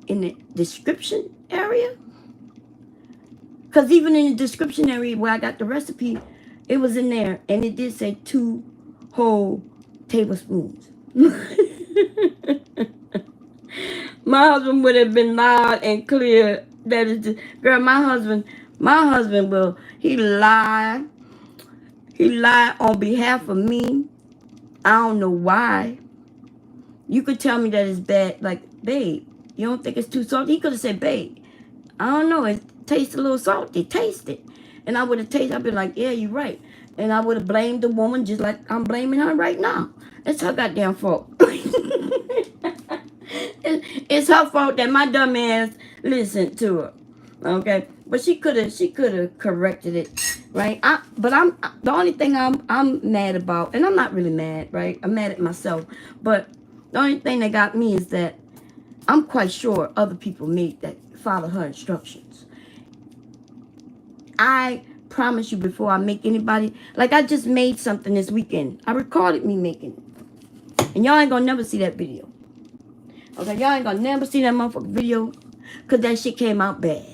in the description area. Because even in the description area where I got the recipe, it was in there, and it did say 2 whole tablespoons. My husband would have been loud and clear. That is just, girl, my husband will, he lie on behalf of me. I don't know why. You could tell me that it's bad, like, babe, you don't think it's too salty? He could have said, babe, I don't know, it tastes a little salty. Taste it. And I would have tasted, I'd be like, yeah, you're right. And I would have blamed the woman just like I'm blaming her right now. It's her goddamn fault. It's her fault that my dumb ass listened to her. Okay? But she could have corrected it, right? But the only thing I'm mad about, and I'm not really mad, right? I'm mad at myself. But the only thing that got me is that I'm quite sure other people made that, follow her instructions. I promise you, before I make anybody, like I just made something this weekend. I recorded me making it. And y'all ain't gonna never see that video. Okay, y'all ain't gonna never see that motherfucking video, because that shit came out bad.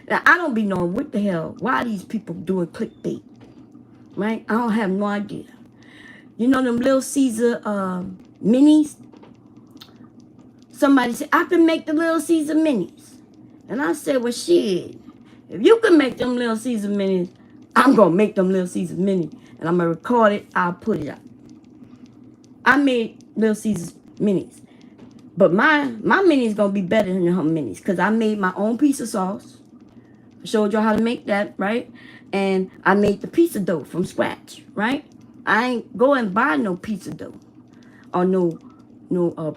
Now, I don't be knowing what the hell, why these people doing clickbait, right? I don't have no idea. You know them Little Caesar minis? Somebody said, I can make the Little Caesar minis. And I said, well, shit, if you can make them Little Caesar minis, I'm going to make them Little Caesar minis. And I'm going to record it, I'll put it out. I made Little Caesar minis. But my mini is going to be better than her minis, because I made my own pizza sauce. I showed y'all how to make that, right? And I made the pizza dough from scratch, right? I ain't go and buy no pizza dough or no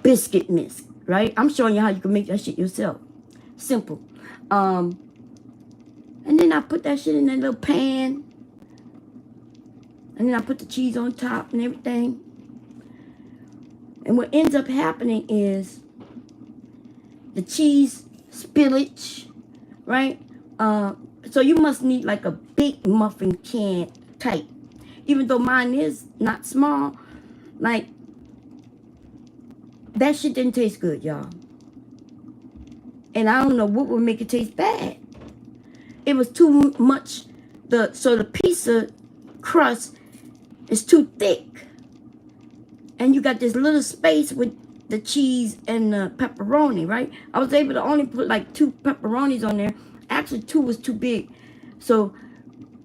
biscuit mix, right? I'm showing you how you can make that shit yourself. Simple. And then I put that shit in that little pan. And then I put the cheese on top and everything. And what ends up happening is the cheese spillage, right? So you must need like a big muffin can type. Even though mine is not small, like that shit didn't taste good, y'all. And I don't know what would make it taste bad. It was too much. So the pizza crust is too thick. And you got this little space with the cheese and the pepperoni, right? I was able to only put like 2 pepperonis on there. Actually, 2 was too big. So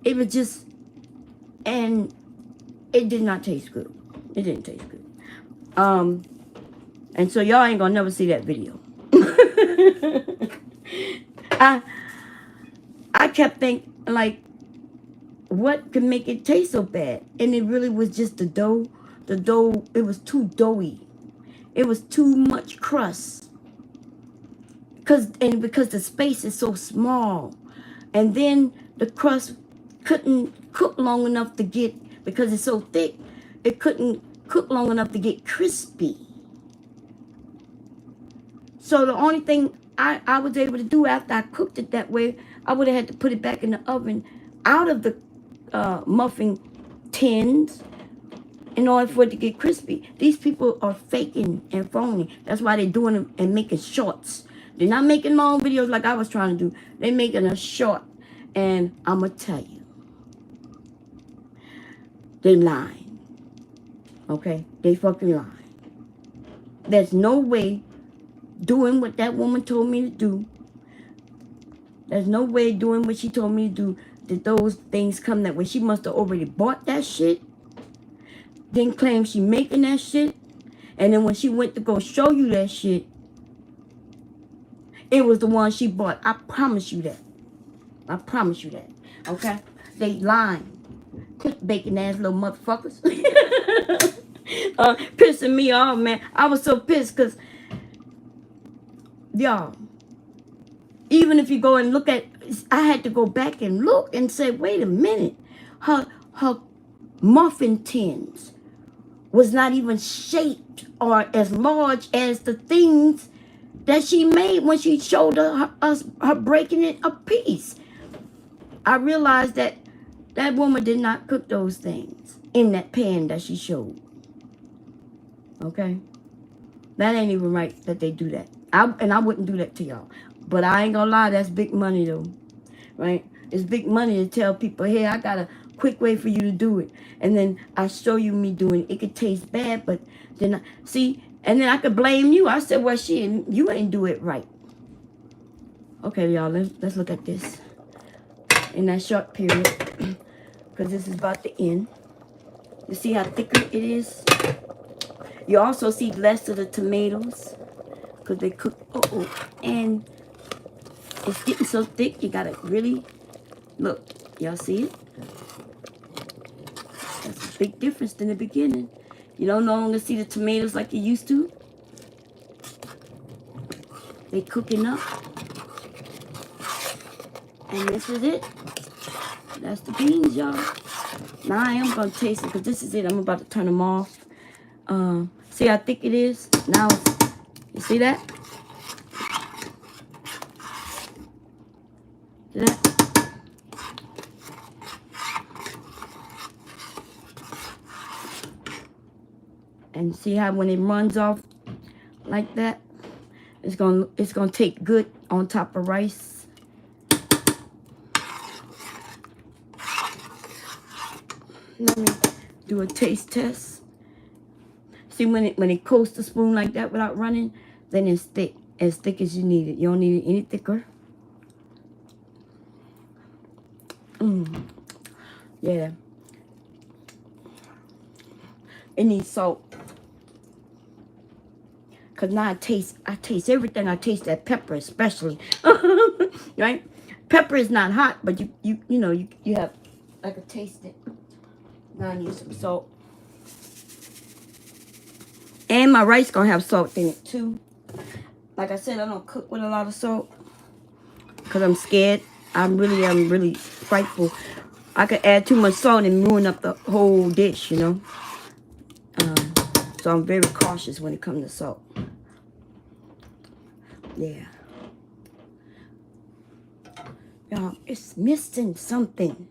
it was just, and it did not taste good. It didn't taste good. And so y'all ain't gonna never see that video. I kept thinking, like, what could make it taste so bad? And it really was just the dough. The dough, it was too doughy. It was too much crust. Because the space is so small. And then the crust couldn't cook long enough to get, because it's so thick, it couldn't cook long enough to get crispy. So the only thing I was able to do after I cooked it that way, I would have had to put it back in the oven out of the muffin tins in order for it to get crispy. These people are faking and phoning. That's why they're doing them and making shorts. They're not making long videos like I was trying to do. They're making a short. And I'm going to tell you, they lying. Okay? They fucking lying. There's no way doing what that woman told me to do. There's no way doing what she told me to do that those things come that way. She must have already bought that shit. Then claim she making that shit. And then when she went to go show you that shit, It was the one she bought. I promise you that. I promise you that. Okay? They lying. Clickbaiting ass little motherfuckers. Pissing me off, man. I was so pissed because, y'all, even if you go and look at, I had to go back and look and say, wait a minute. Her muffin tins was not even shaped or as large as the things that she made when she showed her breaking it a piece. I realized that that woman did not cook those things in that pan that she showed. Okay? That ain't even right that they do that. And I wouldn't do that to y'all. But I ain't gonna lie, that's big money though. Right? It's big money to tell people, hey, I got a quick way for you to do it. And then I show you me doing it. It could taste bad, but then see, and then I could blame you. I said, well, shit, you ain't do it right. Okay, y'all, let's look at this in that short period, because this is about to end. You see how thicker it is? You also see less of the tomatoes because they cook. And it's getting so thick, you gotta really look. Y'all see it? That's a big difference in the beginning. You don't no longer see the tomatoes like you used to. They cooking up. And this is it. That's the beans, y'all. Now I am gonna taste it because this is it. I'm about to turn them off. See how thick it is? Now, you see that? See that? And see how when it runs off like that, it's gonna take good on top of rice. Let me do a taste test. See, when it coats the spoon like that without running, then it's thick as you need it. You don't need it any thicker. Yeah. It needs salt. Cause now I taste everything. I taste that pepper especially. Right? Pepper is not hot, but you know you have, I could taste it. Now I need some salt. And my rice gonna have salt in it too. Like I said, I don't cook with a lot of salt because I'm scared. I'm really frightful. I could add too much salt and ruin up the whole dish, you know. So I'm very cautious when it comes to salt. Yeah. Y'all, it's missing something.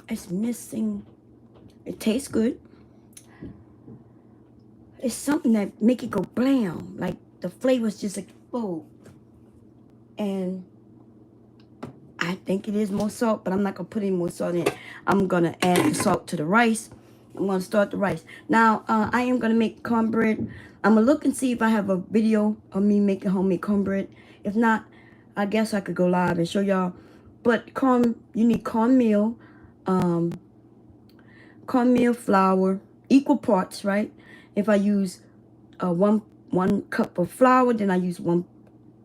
It's missing. It tastes good. It's something that make it go blam. Like the flavors just explode. And I think it is more salt, but I'm not going to put any more salt in. I'm going to add the salt to the rice. I'm going to start the rice. Now, I am going to make cornbread. I'm going to look and see if I have a video of me making homemade cornbread. If not, I guess I could go live and show y'all. But you need cornmeal, flour, equal parts, right? If I use one cup of flour, then I use 1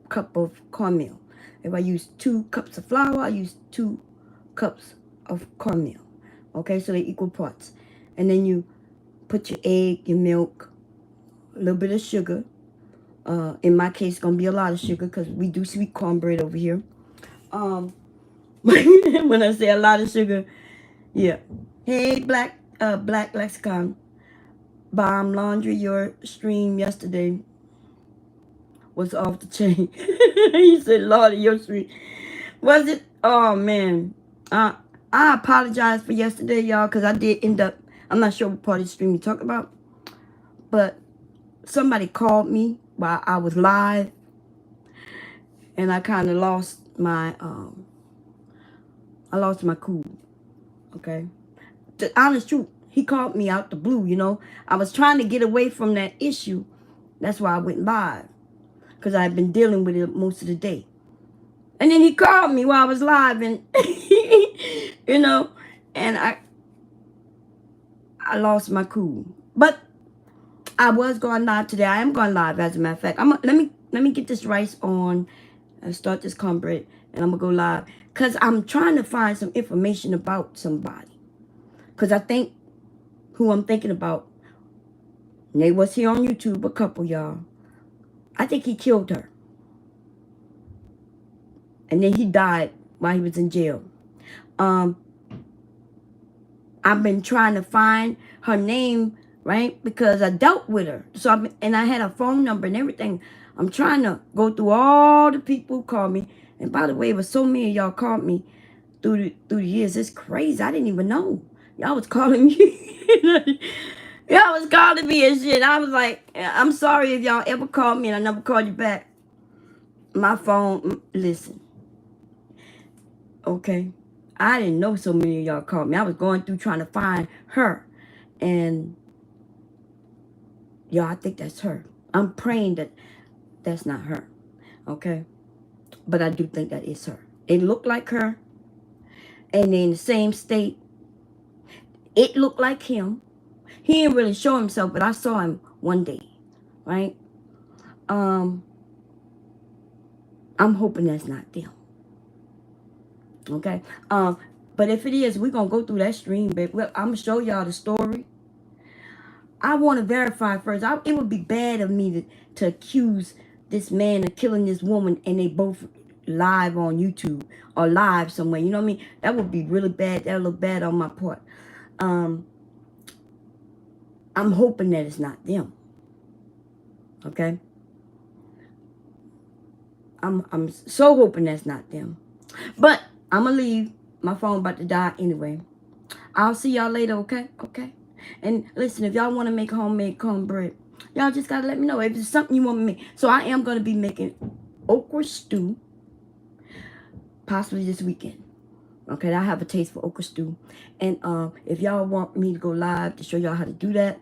cup of cornmeal. If I use 2 cups of flour, I use 2 cups of cornmeal. Okay, so they're equal parts. And then you put your egg, your milk, a little bit of sugar. In my case, it's going to be a lot of sugar because we do sweet cornbread over here. When I say a lot of sugar, yeah. Hey, Black Lexicon. Bomb Laundry, your stream yesterday was off the chain. He said, Lord, your stream. Was it? Oh, man. I apologize for yesterday, y'all, because I did end up, I'm not sure what part of the stream you talked about, but somebody called me while I was live, and I kind of lost my, cool, okay? The honest truth, he called me out the blue, you know? I was trying to get away from that issue. That's why I went live, because I've been dealing with it most of the day. And then he called me while I was live, and, you know, and I lost my cool. But I was going live today. I am going live, as a matter of fact. Let me get this rice on and start this cornbread, and I'm gonna go live because I'm trying to find some information about somebody. Because I think who I'm thinking about, they was here on YouTube, a couple, y'all. I think he killed her, and then he died while he was in jail. I've been trying to find her name, right? Because I dealt with her. So and I had her phone number and everything. I'm trying to go through all the people who called me. And by the way, it was so many of y'all called me through the years. It's crazy. I didn't even know. Y'all was calling me. Y'all was calling me and shit. I was like, I'm sorry if y'all ever called me and I never called you back. My phone, listen. Okay. I didn't know so many of y'all called me. I was going through trying to find her. And y'all, I think that's her. I'm praying that that's not her. Okay? But I do think that is her. It looked like her. And in the same state. It looked like him. He didn't really show himself, but I saw him one day. Right? I'm hoping that's not them. Okay? But if it is, we're going to go through that stream, baby. Well, I'm going to show y'all the story. I want to verify first. It would be bad of me to accuse this man of killing this woman and they both live on YouTube or live somewhere. You know what I mean? That would be really bad. That would look bad on my part. I'm hoping that it's not them. Okay? I'm so hoping that's not them. But I'm going to leave. My phone about to die anyway. I'll see y'all later, okay? Okay. And listen, if y'all want to make homemade cornbread, y'all just got to let me know. If it's something you want me to make. So I am going to be making okra stew. Possibly this weekend. Okay, I have a taste for okra stew. And if y'all want me to go live to show y'all how to do that,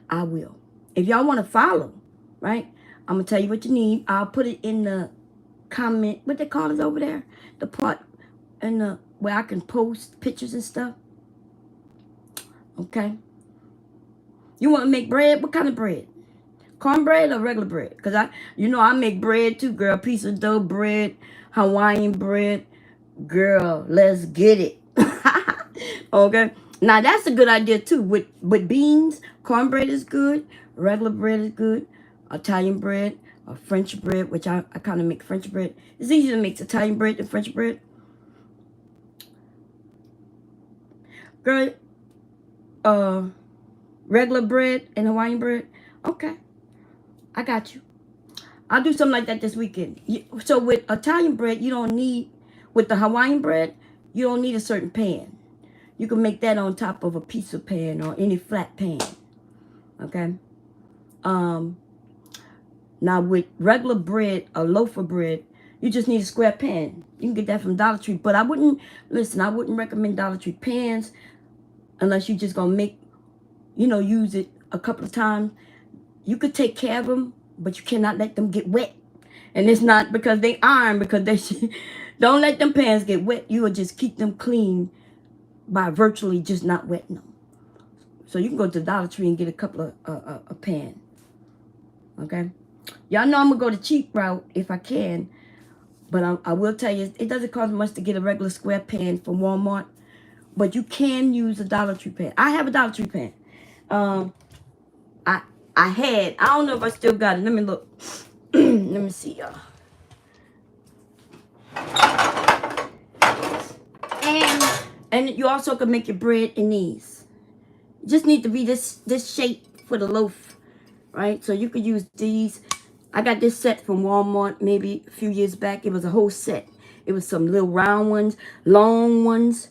I will. If y'all want to follow, right? I'm going to tell you what you need. I'll put it in the comment. What they call it over there? The part in the where I can post pictures and stuff. Okay. You want to make bread? What kind of bread? Cornbread or regular bread? Because I make bread too, girl. Piece of dough bread, Hawaiian bread. Girl, let's get it. Okay. Now that's a good idea too. With beans, cornbread is good. Regular bread is good. Italian bread or French bread, which I kind of make French bread. It's easier to make Italian bread than French bread. Girl, regular bread and Hawaiian bread. Okay. I got you. I'll do something like that this weekend. So with Italian bread, you don't need, with the Hawaiian bread, you don't need a certain pan. You can make that on top of a pizza pan or any flat pan. Okay? Now with regular bread, a loaf of bread, you just need a square pan. You can get that from Dollar Tree. But I wouldn't recommend Dollar Tree pans unless you're just going to make, use it a couple of times. You could take care of them, but you cannot let them get wet. And it's not because they iron, because they don't let them pans get wet. You will just keep them clean by virtually just not wetting them. So you can go to Dollar Tree and get a couple of a pan. Okay? Y'all know I'm going to go the cheap route if I can. But I will tell you, it doesn't cost much to get a regular square pan from Walmart. But you can use a Dollar Tree pan. I have a Dollar Tree pan. I don't know if I still got it. Let me look. Let me see, y'all. And you also can make your bread in these. You just need to be this shape for the loaf, right? So you could use these. I got this set from Walmart maybe a few years back. It was a whole set. It was some little round ones, long ones.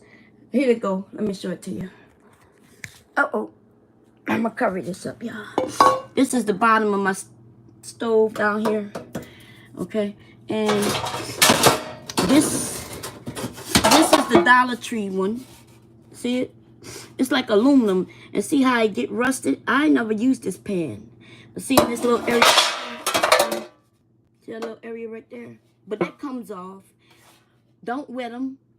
Here they go. Let me show it to you. Uh-oh. I'm going to cover this up, y'all. This is the bottom of my stove down here. Okay. And this is the Dollar Tree one. See it? It's like aluminum. And see how it get rusted? I never used this pan. But see this little area? See that little area right there? But that comes off. Don't wet them.